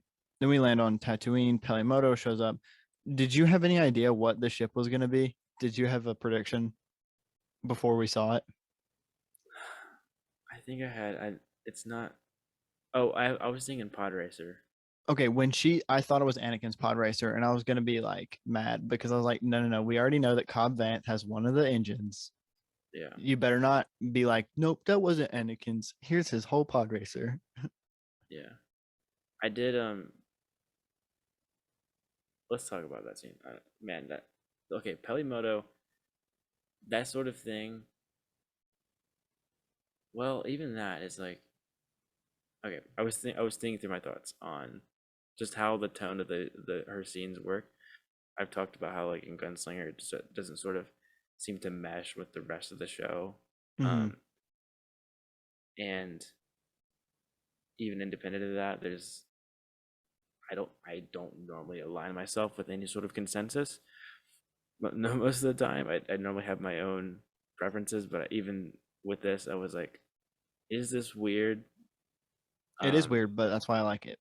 Pelimoto shows up. Did you have any idea what the ship was going to be? Did you have a prediction before we saw it? I think I had. It's not. Oh, I was thinking Pod Racer. Okay, I thought it was Anakin's pod racer, and I was gonna be like mad because I was like, no, no, no, we already know that Cobb Vanth has one of the engines. Yeah. You better not be like, nope, that wasn't Anakin's. Here's his whole pod racer. Yeah. I did. Let's talk about that scene. Man, that okay, Pelimoto, that sort of thing. Well, even that is like okay. I was thinking through my thoughts on just how the tone of the her scenes work. I've talked about how like in Gunslinger it just doesn't sort of seem to mesh with the rest of the show, Hmm. um, and even independent of that, there's I don't normally align myself with any sort of consensus. But no, most of the time I normally have my own preferences. But even with this, I was like, is this weird? It is Um, weird, but that's why I like it.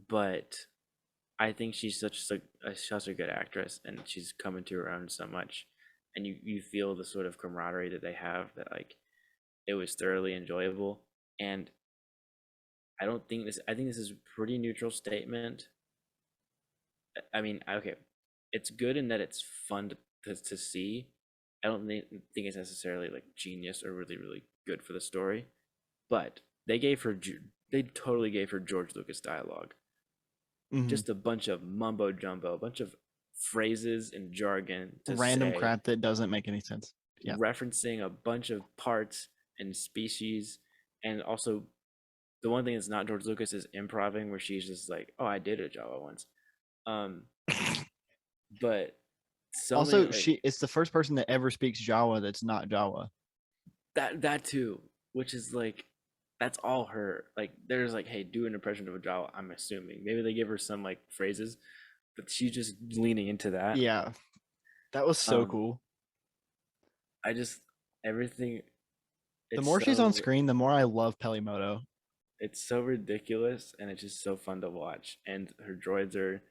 but I think she's such a good actress, and she's coming to her own so much, and you feel the sort of camaraderie that they have that like it was thoroughly enjoyable. And I think this is a pretty neutral statement. I mean, okay, it's good in that it's fun to see. I don't think it's necessarily like genius or really good for the story, but they totally gave her George Lucas dialogue. Hmm. Just a bunch of mumbo jumbo, a bunch of phrases and jargon to Random say, crap that doesn't make any sense. Yeah. referencing a bunch of parts and species, and also the one thing that's not George Lucas is improving, where she's just like, "Oh, I did a Jawa once," um, but so many Also, like it's the first person that ever speaks Jawa that's not Jawa. that too, which is like that's all her. Like there's like, hey, do an impression of a Jawa. I'm assuming maybe they give her some like phrases, but she's just leaning into that. Yeah, that was so Um, cool. I just everything. The It's more she's on so screen, the more I love Pelimoto. it's so ridiculous, and it's just so fun to watch. And her droids are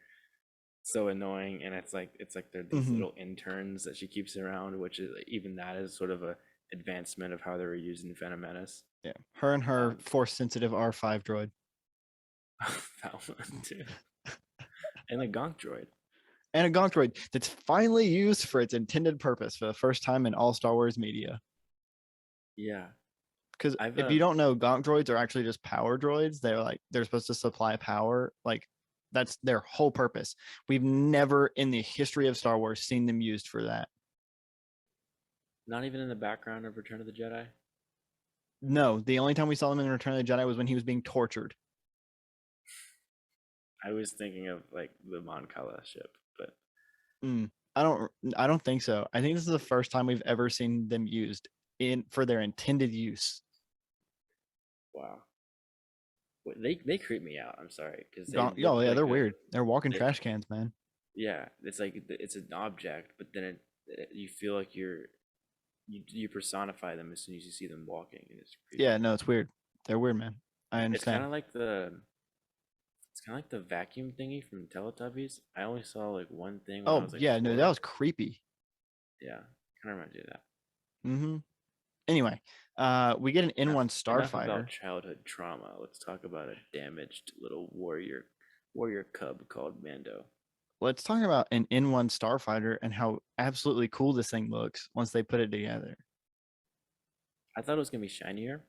so annoying, and it's like they're these Hmm. little interns that she keeps around, which is even that is sort of a advancement of how they were used in Phantom Menace. Yeah, her and her Um, force sensitive R5 droid that one too, and the Gonk droid. and a Gonk droid that's finally used for its intended purpose for the first time in all Star Wars media. Yeah, Because I've if you don't know, Gonk droids are actually just power droids. They're supposed to supply power. Like that's their whole purpose. We've never in the history of Star Wars seen them used for that. not even in the background of Return of the Jedi. No, the only time we saw them in Return of the Jedi was when he was being tortured. I was thinking of like the Mon Cala ship, but Mm, I don't think so. I think this is the first time we've ever seen them used in for their intended use. wow, they creep me out. I'm sorry because they Gonk, look oh yeah, like they're weird. They're walking they, trash cans, man. yeah, it's like it's an object, but then you feel like you personify them as soon as you see them walking, and it's Yeah, creepy. no, it's weird. They're weird, man. I It's kind understand. of like the vacuum thingy from Teletubbies. I only saw like one thing when I Oh was like yeah, no, that 4. was creepy. Yeah, kind of reminds me of that. Hmm. Anyway, we get an N1 Enough about starfighter. childhood trauma. Let's talk about a damaged little warrior cub called Mando. Let's talk about an N1 starfighter and how absolutely cool this thing looks once they put it together. I thought it was gonna be shinier.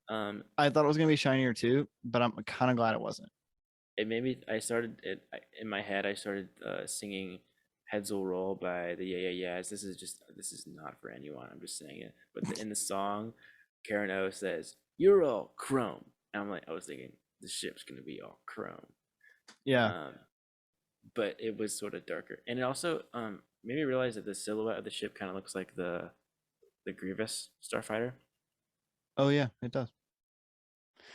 Um, I thought it was gonna be shinier too, but I'm kind of glad it wasn't. it made me. I started it in my head. I started singing "Heads Will Roll" by the Yeah Yeah Yeahs. This is not for anyone. I'm just saying it. But in the song, Karen O says, "You're all chrome," and I was thinking the ship's gonna be all chrome. Yeah. Um, but it was sort of darker, and it also made me realize that the silhouette of the ship kind of looks like the Grievous starfighter, Oh yeah, it does.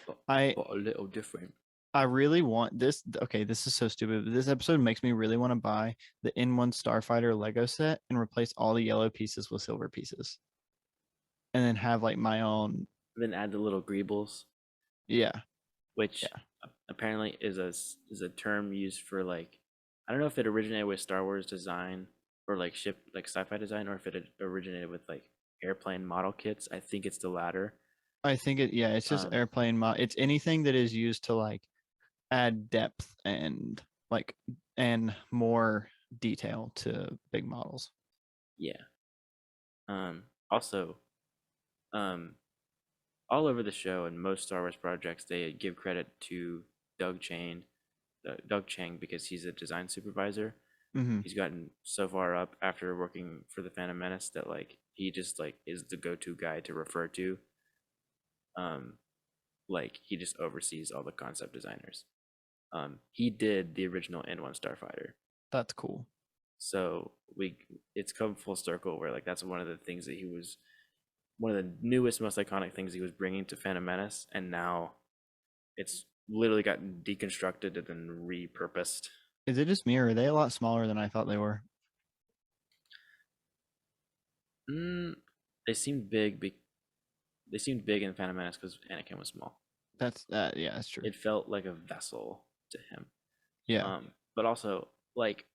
but, I but a little different. I really want this. Okay, this is so stupid. But this episode makes me really want to buy the N1 Starfighter Lego set and replace all the yellow pieces with silver pieces, and then have like my own. Then add the little greebles, Yeah, which yeah. apparently is a term used for like I don't know if it originated with Star Wars design or like ship like sci-fi design, or if it originated with like airplane model kits. I think it's the latter. I think it. Yeah, it's just Um, airplane mod. It's anything that is used to like add depth and like and more detail to big models. yeah. Also, um, all over the show and most Star Wars projects, they give credit to Doug Chang, Doug Chang, because he's a design supervisor. Mm-hmm. He's gotten so far up after working for the Phantom Menace that like he just like is the go-to guy to refer to. Um, like he just oversees all the concept designers. He did the original N1 Starfighter, That's cool. so it's come full circle where like that's one of the things that he was one of the newest, most iconic things he was bringing to Phantom Menace, and now it's literally gotten deconstructed and then repurposed. Is it just me, or are they a lot smaller than I thought they were? Mm, they seemed big. They seemed big in Phantom Menace because Anakin was small. That's yeah, that's true. It felt like a vessel to him. Yeah. But also like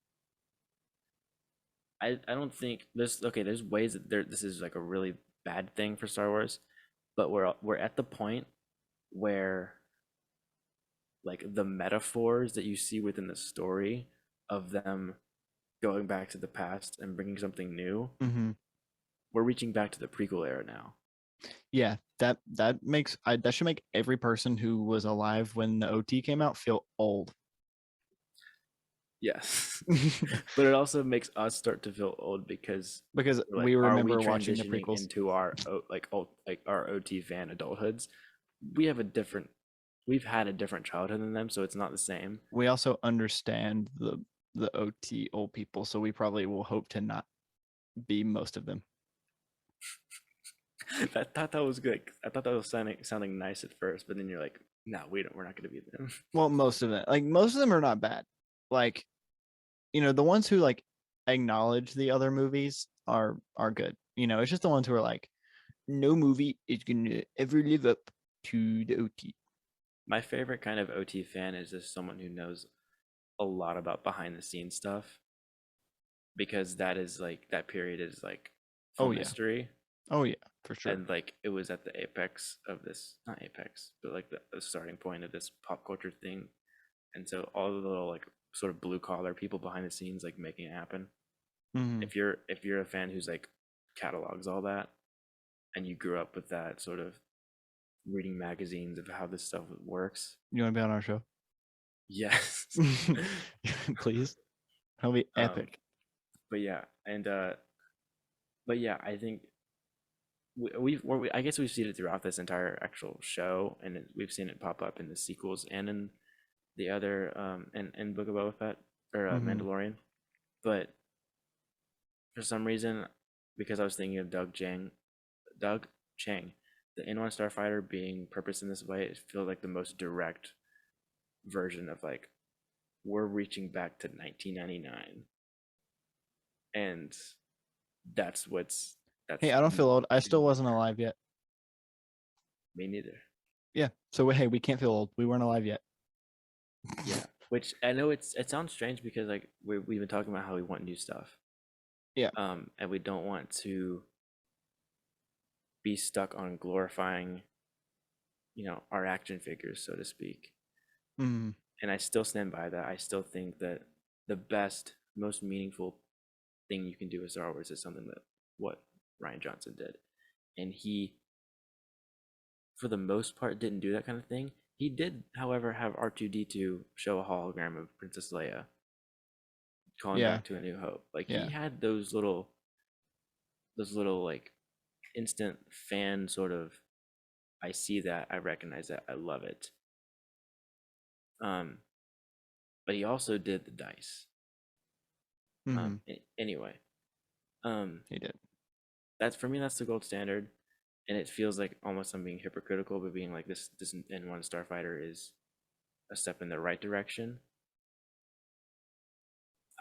I don't think there's okay. There's ways that this is like a really bad thing for Star Wars, but we're at the point where like the metaphors that you see within the story of them going back to the past and bringing something new, Mm-hmm. we're reaching back to the prequel era now. Yeah, that that should make every person who was alive when the OT came out feel old. Yes. But it also makes us start to feel old because Because like, we are we remember watching the transitioning prequels. into our like our OT fan adulthoods? We have a different, we've had a different childhood than them, so it's not the same. We also understand the OT old people, so we probably will hope to not be most of them. I thought that was good. I thought that was sounding nice at first, but then you're like, no, we're not going to be them. Well, most of them, like most of them are not bad. Like, you know, the ones who like acknowledge the other movies are good. You know, it's just the ones who are like, no movie is gonna ever live up to the OT. My favorite kind of OT fan is just someone who knows a lot about behind the scenes stuff, because that is like that period is like Oh film yeah. history, Oh yeah, for sure. and like it was at the apex of this, not apex, but like the starting point of this pop culture thing. And so all the little like sort of blue collar people behind the scenes like making it happen. Mm-hmm. If you're a fan who's like catalogs all that, and you grew up with that sort of reading magazines of how this stuff works, You want to be on our show? yes. Please. That'll be um epic. but yeah, and but yeah, I think I guess we've seen it throughout this entire actual show, and we've seen it pop up in the sequels and in the other in Book of Boba Fett or Mm-hmm. Mandalorian. But for some reason, because I was thinking of Doug Chang, the N1 Starfighter being purposed in this way, it feels like the most direct version of like we're reaching back to 1999, and that's what's Hey, that's I don't feel old. I still wasn't alive yet. me neither. Yeah. So hey, we can't feel old. We weren't alive yet. Yeah, which I know it sounds strange because like we've been talking about how we want new stuff, Yeah. and we don't want to be stuck on glorifying, our action figures, so to speak. Mm-hmm. And I still stand by that. I still think that the best, most meaningful thing you can do with Star Wars is something that what Rian Johnson did, and he, for the most part, didn't do that kind of thing. He did, however, have R2D2 show a hologram of Princess Leia, calling Yeah. back to A New Hope. Like he Yeah. had those little like instant fan sort of. I see that. I recognize that. I love it. Um, but he also did the dice. Mm-hmm. Anyway, He did. that's for me. That's the gold standard, and it feels like almost I'm being hypocritical, but being like this N1 Starfighter is a step in the right direction.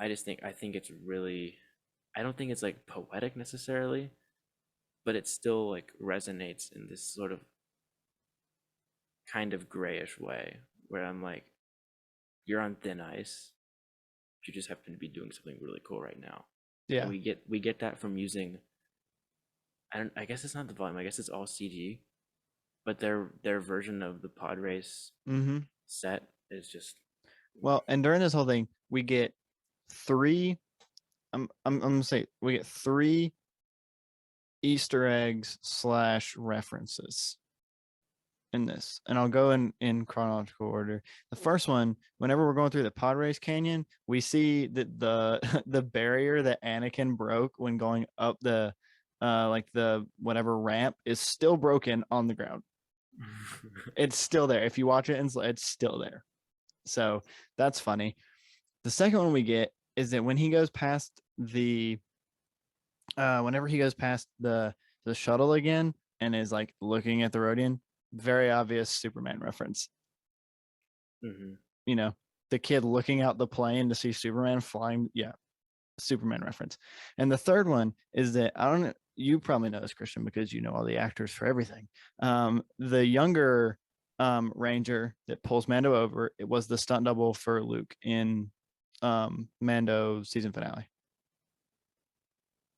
I think it's really. I don't think it's like poetic necessarily, but it still like resonates in this sort of kind of grayish way where I'm like, you're on thin ice. You just happen to be doing something really cool right now. And Yeah. we get that from using. I guess it's not the volume. I guess it's all CG, but their version of the pod race Mm-hmm. set is just Well, and during this whole thing, we get three. I'm gonna say we get three Easter eggs / references in this, and I'll go in chronological order. The first one, whenever we're going through the pod race canyon, we see that the the barrier that Anakin broke when going up the like the whatever ramp is still broken on the ground. It's still there. If you watch it, it's still there. So that's funny. The second one we get is that when he goes past the whenever he goes past the shuttle again and is like looking at the Rodian, very obvious Superman reference. Mm-hmm. You know, the kid looking out the plane to see Superman flying. Yeah, Superman reference. And the third one is that I don't know. You probably know this, Christian, because you know all the actors for everything. The younger Ranger that pulls Mando over, it was the stunt double for Luke in Mando season finale.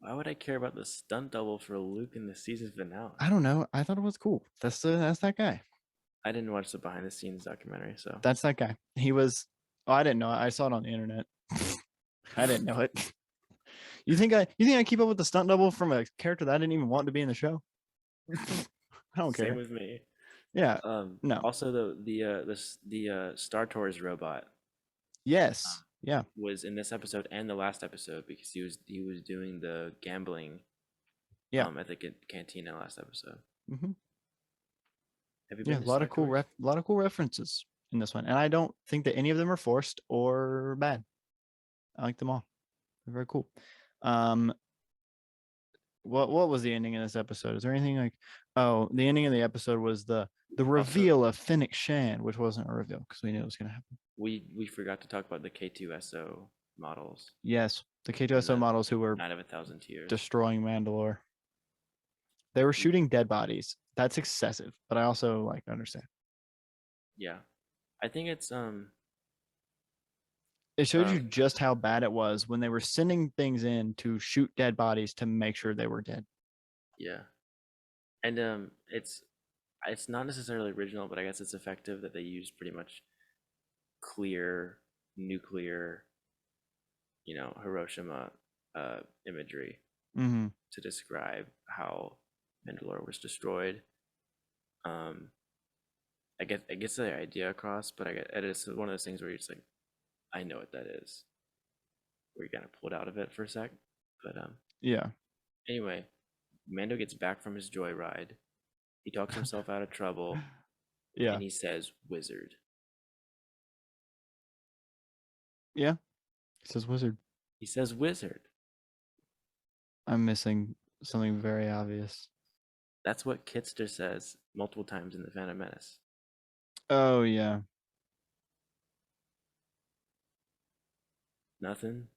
Why would I care about the stunt double for Luke in the season finale? I don't know. I thought it was cool. That's that guy. I didn't watch the behind the scenes documentary, so That's that guy. He was. Oh, I didn't know it. I saw it on the internet. I didn't know it. You think I keep up with the stunt double from a character that I didn't even want to be in the show? I don't care. same with me. Yeah. No. Also, the Star Tours robot Yes. Yeah. was in this episode and the last episode because he was doing the gambling. Yeah. At the cantina last episode. Mm-hmm. Have you Yeah, been a lot of cool references in this one, and I don't think that any of them are forced or bad. I like them all. They're very cool. What was the ending of this episode? Is there anything like? Oh, the ending of the episode was the reveal of Fennec Shand, which wasn't a reveal because we knew it was going to happen. We forgot to talk about the K2SO models. Yes, the K2SO models who were Night of 1,000 Tears destroying Mandalore. They were shooting dead bodies. That's excessive, but I also like understand. Yeah, I think it's It showed you just how bad it was when they were sending things in to shoot dead bodies to make sure they were dead. Yeah, and it's not necessarily original, but I guess it's effective that they use pretty much clear nuclear, Hiroshima imagery to describe how Mandalore was destroyed. I guess the idea across, but it's one of those things where you're just like, I know what that is. Where you kind of pulled out of it for a sec, but yeah. Anyway, Mando gets back from his joyride. He talks himself out of trouble. Yeah. And he says wizard. Yeah. He says wizard. He says wizard. I'm missing something very obvious. That's what Kitster says multiple times in The Phantom Menace. Oh, yeah. Nothing?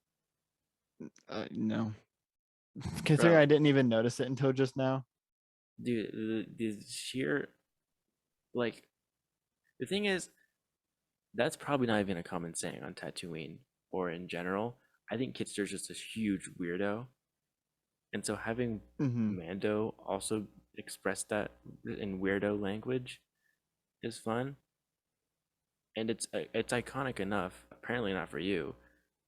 No. Considering I didn't even notice it until just now. Dude, the sheer, like, the thing is, that's probably not even a common saying on Tatooine or in general. I think Kitster's just this huge weirdo. And so having Mando also express that in weirdo language is fun. And it's iconic enough, apparently not for you,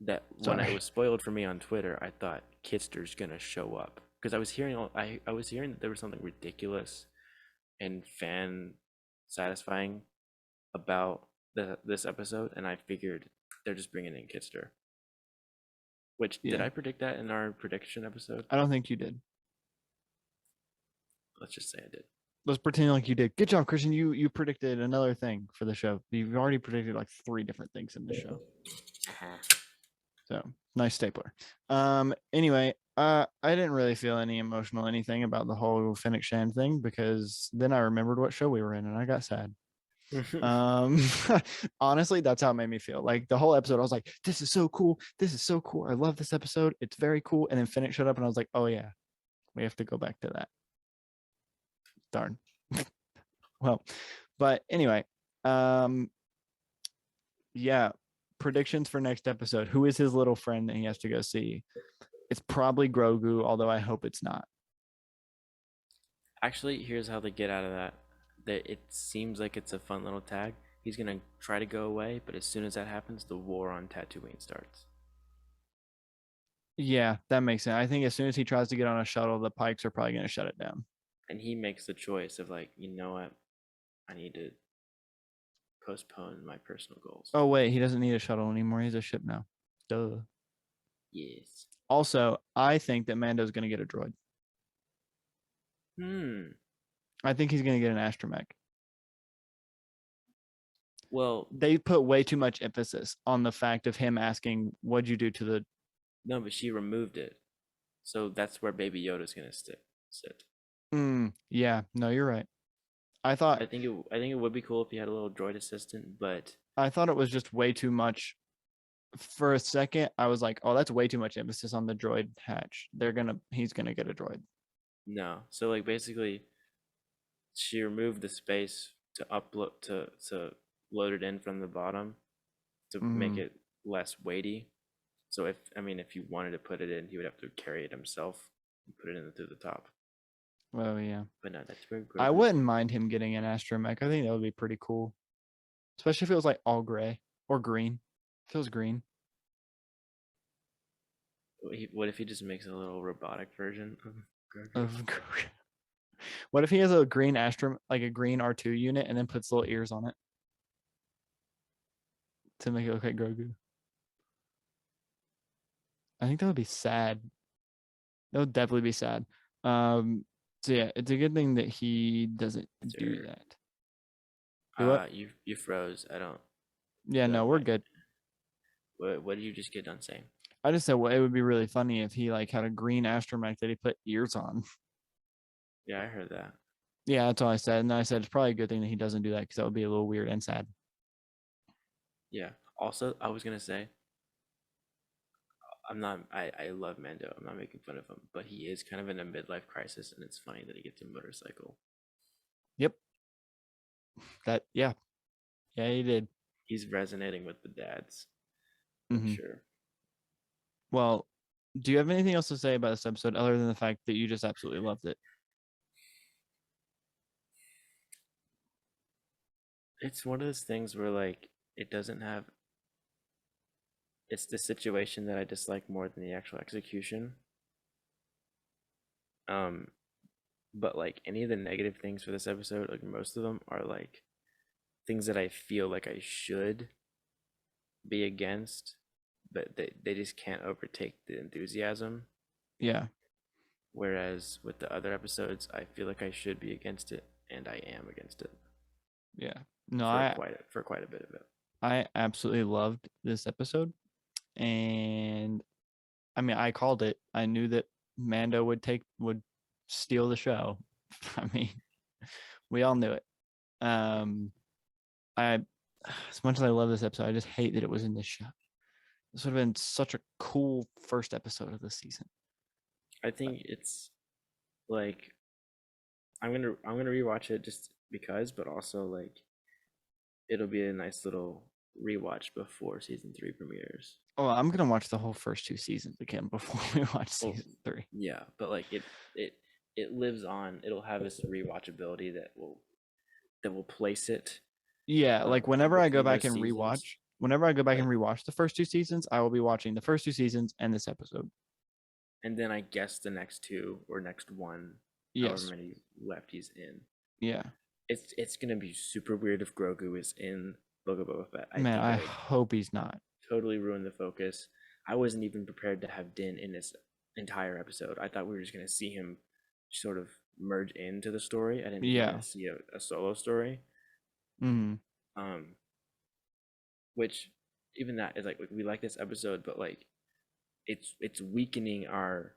that when it was spoiled for me on Twitter, I thought Kitster's gonna show up. Because I was hearing that there was something ridiculous and fan satisfying about this episode, and I figured they're just bringing in Kitster. Which did I predict that in our prediction episode? I don't think you did. Let's just say I did. Let's pretend like you did. Good job, Christian. You predicted another thing for the show. You've already predicted like 3 different things in the show. So nice stapler. Anyway, I didn't really feel any emotional anything about the whole Fennec Shand thing because then I remembered what show we were in and I got sad. Honestly, that's how it made me feel. Like the whole episode, I was like, this is so cool. This is so cool. I love this episode. It's very cool. And then Fennec showed up and I was like, oh yeah, we have to go back to that. Darn. Well, but anyway, yeah, predictions for next episode. Who is his little friend that he has to go see? It's probably Grogu, although I hope it's not. Actually, here's how they get out of that. It seems like it's a fun little tag. He's gonna try to go away, but as soon as that happens, the war on Tatooine starts. Yeah, that makes sense. I think as soon as he tries to get on a shuttle, the Pikes are probably going to shut it down. And he makes the choice of like, you know what? I need to postpone my personal goals. Oh wait, he doesn't need a shuttle anymore. He's a ship now. Duh. Yes. Also, I think that Mando's gonna get a droid. I think he's gonna get an astromech. Well, They put way too much emphasis on the fact of him asking, "What'd you do to the?" no, but she removed it, so that's where Baby Yoda's gonna sit. Yeah, no, you're right. I thought I think it would be cool if he had a little droid assistant, but it was just way too much. For a second, I was like, "Oh, that's way too much emphasis on the droid hatch. He's gonna get a droid." no. So like basically, she removed the space to upload to load it in from the bottom to make it less weighty. So if you wanted to put it in, he would have to carry it himself and put it in through the top. Oh yeah. But no, that's where I Grogu's wouldn't gonna mind him getting an astromech. I think that would be pretty cool, especially if it was like all gray or green. If it was green. What if he just makes a little robotic version of Grogu? Of what if he has a green like a green R2 unit, and then puts little ears on it to make it look like Grogu? I think that would be sad. That would definitely be sad. So yeah, it's a good thing that he doesn't do that. Do what? You froze. I don't. Yeah, no, we're good. What did you just get done saying? I just said, well, it would be really funny if he like had a green astromech that he put ears on. Yeah, I heard that. Yeah, that's all I said. And I said it's probably a good thing that he doesn't do that because that would be a little weird and sad. Yeah. Also, I was gonna say, I'm not. I love Mando. I'm not making fun of him, but he is kind of in a midlife crisis, and it's funny that he gets a motorcycle. Yep. Yeah, he did. He's resonating with the dads. I'm sure. Well, do you have anything else to say about this episode other than the fact that you just absolutely loved it? It's one of those things where like it doesn't have. It's the situation that I dislike more than the actual execution. But like any of the negative things for this episode, like most of them are like things that I feel like I should be against, but they just can't overtake the enthusiasm. Yeah. Whereas with the other episodes, I feel like I should be against it, and I am against it. Yeah. No, for quite a bit of it. I absolutely loved this episode. And I mean, I called it. I knew that Mando would steal the show. I mean, we all knew it. As much as I love this episode, I just hate that it was in this show. This would have been such a cool first episode of the season. I think it's like I'm gonna rewatch it just because, but also like it'll be a nice little rewatch before season 3 premieres. Oh, I'm gonna watch the whole first 2 seasons again before we watch season 3. Yeah, but like it lives on. It'll have this rewatchability that will place it. Yeah, like whenever I go back and seasons. rewatch the first 2 seasons, I will be watching the first 2 seasons and this episode. And then I guess the next 2 or next 1, yes, however many left he's in. Yeah. It's gonna be super weird if Grogu is in Book of Boba Fett. I hope he's not. Totally ruin the focus. I wasn't even prepared to have Din in this entire episode. I thought we were just gonna see him sort of merge into the story. I didn't even see a solo story. Which even that is like we like this episode, but like it's weakening our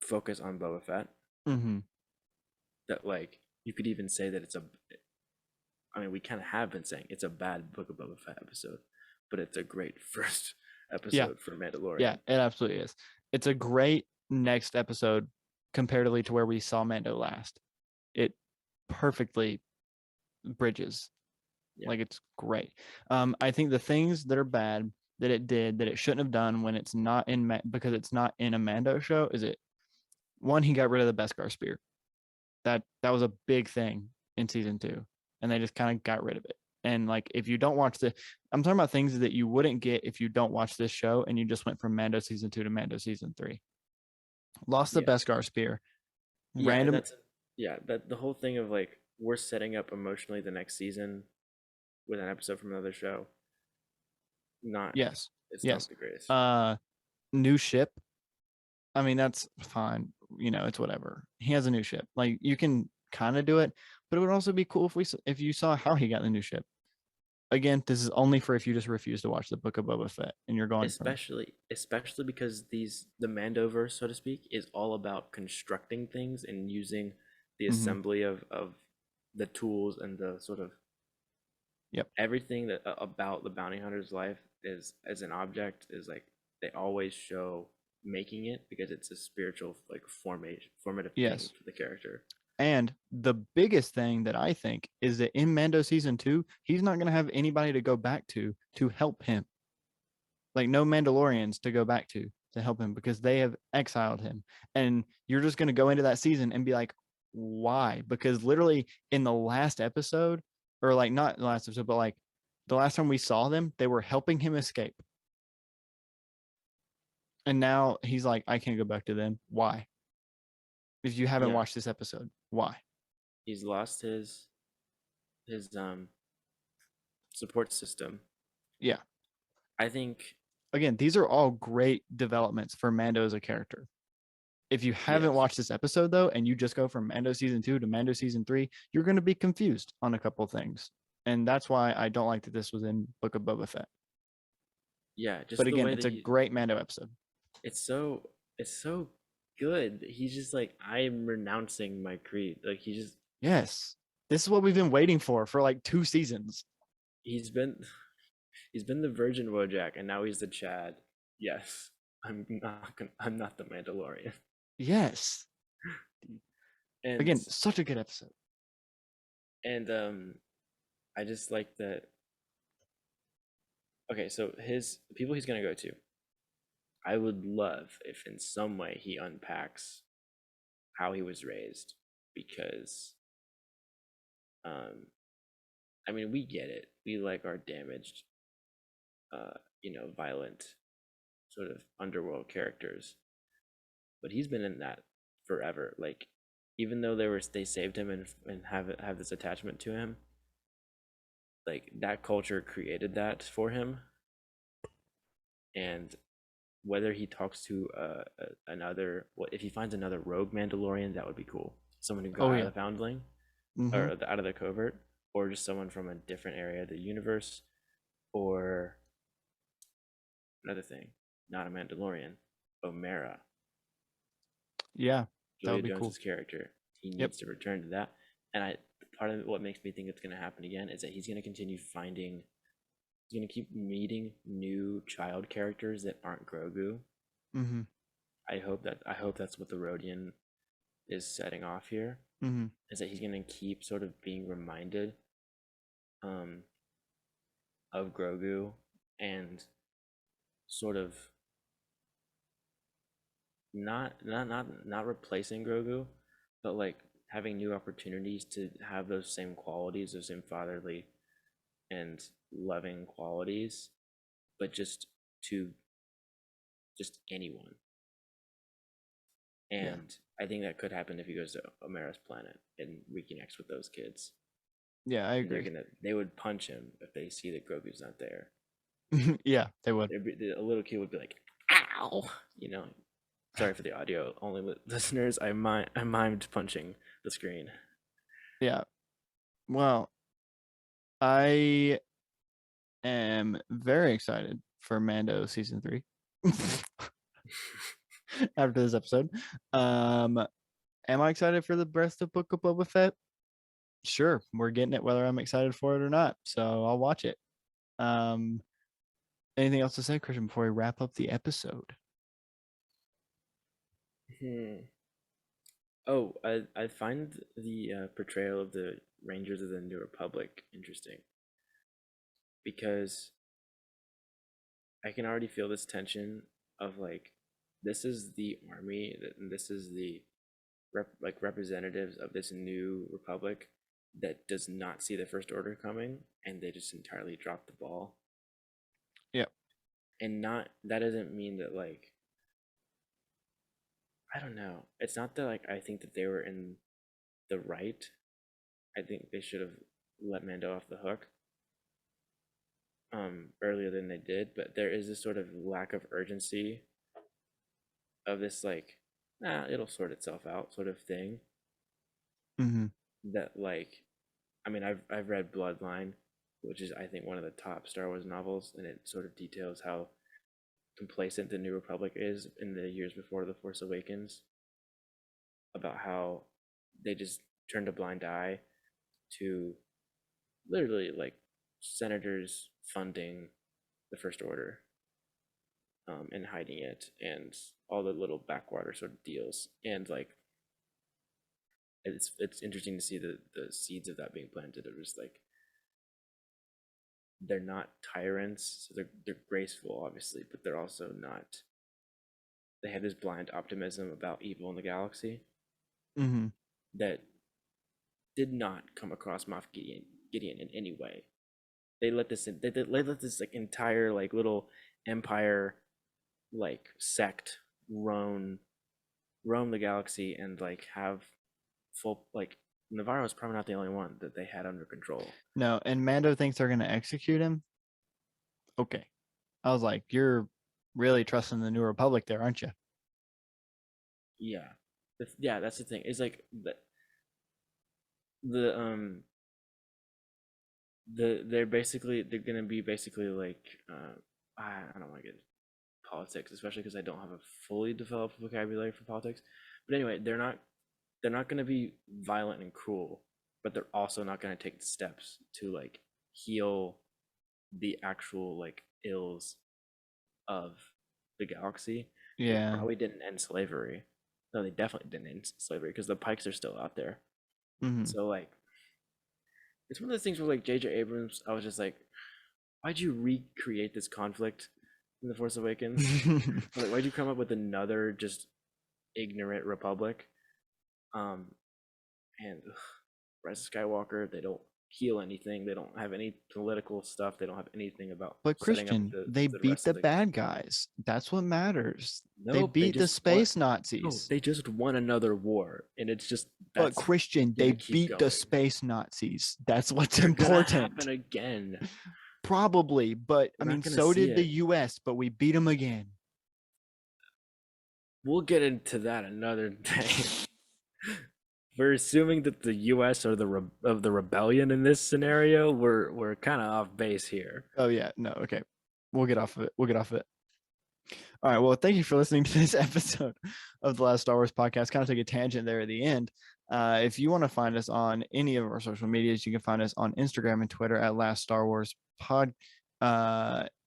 focus on Boba Fett. That like you could even say that we kind of have been saying it's a bad Book of Boba Fett episode, but it's a great first episode for Mandalorian. Yeah, it absolutely is. It's a great next episode comparatively to where we saw Mando last. It perfectly bridges. Yeah. Like it's great. I think the things that are bad that it did that it shouldn't have done when it's not in because it's not in a Mando show is it. One, he got rid of the Beskar spear. That was a big thing in season 2, and they just kind of got rid of it. And like, if you don't watch I'm talking about things that you wouldn't get if you don't watch this show and you just went from Mando season 2 to Mando season 3. Lost the Beskar spear. That the whole thing of like we're setting up emotionally the next season with an episode from another show. Not Yes. It's not Yes. the greatest. New ship. I mean, that's fine. It's whatever. He has a new ship. Like you can kind of do it, but it would also be cool if you saw how he got the new ship. Again, this is only for if you just refuse to watch the Book of Boba Fett and you're going from Especially because the Mandoverse, so to speak, is all about constructing things and using the Mhm. assembly of the tools and the sort of Yep. everything that about the bounty hunter's life is as an object is like they always show making it because it's a spiritual like formative thing Yes. for the character. And the biggest thing that I think is that in Mando season 2, he's not going to have anybody to go back to help him. Like no Mandalorians to go back to help him because they have exiled him. And you're just going to go into that season and be like, why? Because literally in the last episode, or like not the last episode, but like the last time we saw them, they were helping him escape. And now he's like, I can't go back to them. Why? If you haven't Yeah, watched this episode, why? he's lost his support system. Yeah. I think Again, these are all great developments for Mando as a character. If you haven't yes, watched this episode though, and you just go from Mando season 2 to Mando season 3, you're going to be confused on a couple things, and that's why I don't like that this was in Book of Boba Fett. yeah, But just the again, way it's that a he great Mando episode. it's so good. He's just like I'm renouncing my creed. Like Yes, this is what we've been waiting for like 2 seasons. he's been he's been the Virgin Wojak and now he's the Chad. Yes, I'm not the Mandalorian. Yes, And again, such a good episode. and I just like that. Okay, so his the people he's gonna go to. I would love if in some way he unpacks how he was raised because um I mean we get it. We like our damaged violent sort of underworld characters. But he's been in that forever. Like even though they saved him and have this attachment to him, like that culture created that for him. And whether he talks to another, if he finds another rogue Mandalorian, that would be cool. Someone who got Oh out yeah. of the foundling Mm-hmm. or out of the covert, or just someone from a different area of the universe, or another thing, not a Mandalorian, Omera, Yeah, that would Julia be cool. Jones's character. He Yep. needs to return to that. And part of what makes me think it's going to happen again is that he's going to continue finding, he's going to keep meeting new child characters that aren't Grogu. Mm-hmm. I hope that's what the Rodian is setting off here. Mm-hmm. Is that he's going to keep sort of being reminded um, of Grogu and sort of not replacing Grogu, but like having new opportunities to have those same qualities, those same fatherly and loving qualities, but just to just anyone. Yeah. And I think that could happen if he goes to Omera's planet and reconnects with those kids. Yeah, I And agree. they would punch him if they see that Grogu's not there. Yeah, they would. A little kid would be like, "Ow!" You know. Sorry for the audio only listeners. I mimed punching the screen. Yeah. Well, I am very excited for Mando season 3 after this episode. Am I excited for the rest of Book of Boba Fett? Sure, we're getting it whether I'm excited for it or not. So I'll watch it. Um, anything else to say, Christian, before we wrap up the episode? Oh, I find the portrayal of the Rangers of the New Republic interesting because I can already feel this tension of like this is the army and this is the representatives of this new republic that does not see the First Order coming and they just entirely drop the ball. Yep. And not that doesn't mean that like I don't know. It's not that like I think that they were in the right. I think they should have let Mando off the hook earlier than they did, but there is this sort of lack of urgency of this like, it'll sort itself out sort of thing Mm-hmm. that like, I mean, I've read Bloodline, which is I think one of the top Star Wars novels, and it sort of details how complacent the New Republic is in the years before The Force Awakens, about how they just turned a blind eye to literally like senators funding the First Order, and hiding it, and all the little backwater sort of deals, and like it's interesting to see the seeds of that being planted. It was like they're not tyrants, so they're graceful, obviously, but they're also not. They have this blind optimism about evil in the galaxy Mm-hmm. that did not come across Moff Gideon in any way. They let this in, they let this like entire like little empire like sect roam the galaxy and like have full like Navarro's probably not the only one that they had under control. No, and Mando thinks they're gonna execute him. Okay, I was like, you're really trusting the New Republic there, aren't you? Yeah, yeah, that's the thing. It's like the they're gonna be basically like I don't want to get politics, especially because I don't have a fully developed vocabulary for politics. But anyway, they're not gonna be violent and cruel, but they're also not gonna take the steps to like heal the actual like ills of the galaxy. They Yeah. probably didn't end slavery. No, they definitely didn't end slavery because the Pikes are still out there. Mm-hmm. So like, it's one of those things where like J.J. Abrams, I was just like, why'd you recreate this conflict in The Force Awakens? Like, why'd you come up with another just ignorant republic? And Rise of Skywalker, they don't heal anything. They don't have any political stuff. They don't have anything about But setting up Christian, the they beat rest the of the. bad guys. That's what matters. They Nope, they beat the just won. space No, Nazis. they just won another war, and it's just But that's Christian, they gonna keep beat the going. space Nazis. That's what's They're gonna important. happen again. Probably, but I We're mean, not gonna so see did the it. US, but we beat them again. We'll get into that another day. We're assuming that the U.S. are of the rebellion in this scenario. We're kind of off base here. Oh yeah, no, okay. We'll get off of it. We'll get off of it. All right. Well, thank you for listening to this episode of the Last Star Wars podcast. Kind of took a tangent there at the end. If you want to find us on any of our social medias, you can find us on Instagram and Twitter at Last Star Wars Pod,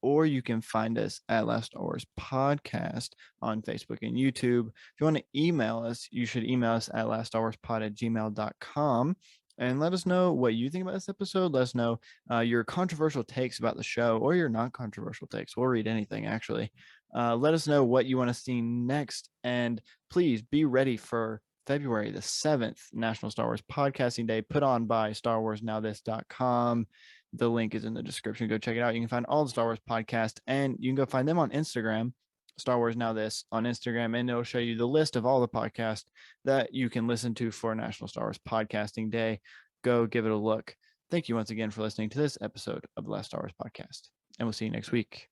or you can find us at Last Star Wars Podcast on Facebook and YouTube. If you want to email us, you should email us at laststarwarspod@gmail.com. And let us know what you think about this episode. Let us know your controversial takes about the show or your not controversial takes. We'll read anything, actually. Let us know what you want to see next. And please be ready for February the 7th, National Star Wars Podcasting Day, put on by StarWarsNowThis.com. The link is in the description. Go check it out. You can find all the Star Wars podcasts, and you can go find them on Instagram, Star Wars Now This on Instagram, and it'll show you the list of all the podcasts that you can listen to for National Star Wars Podcasting Day. Go give it a look. Thank you once again for listening to this episode of the Last Star Wars Podcast, and we'll see you next week.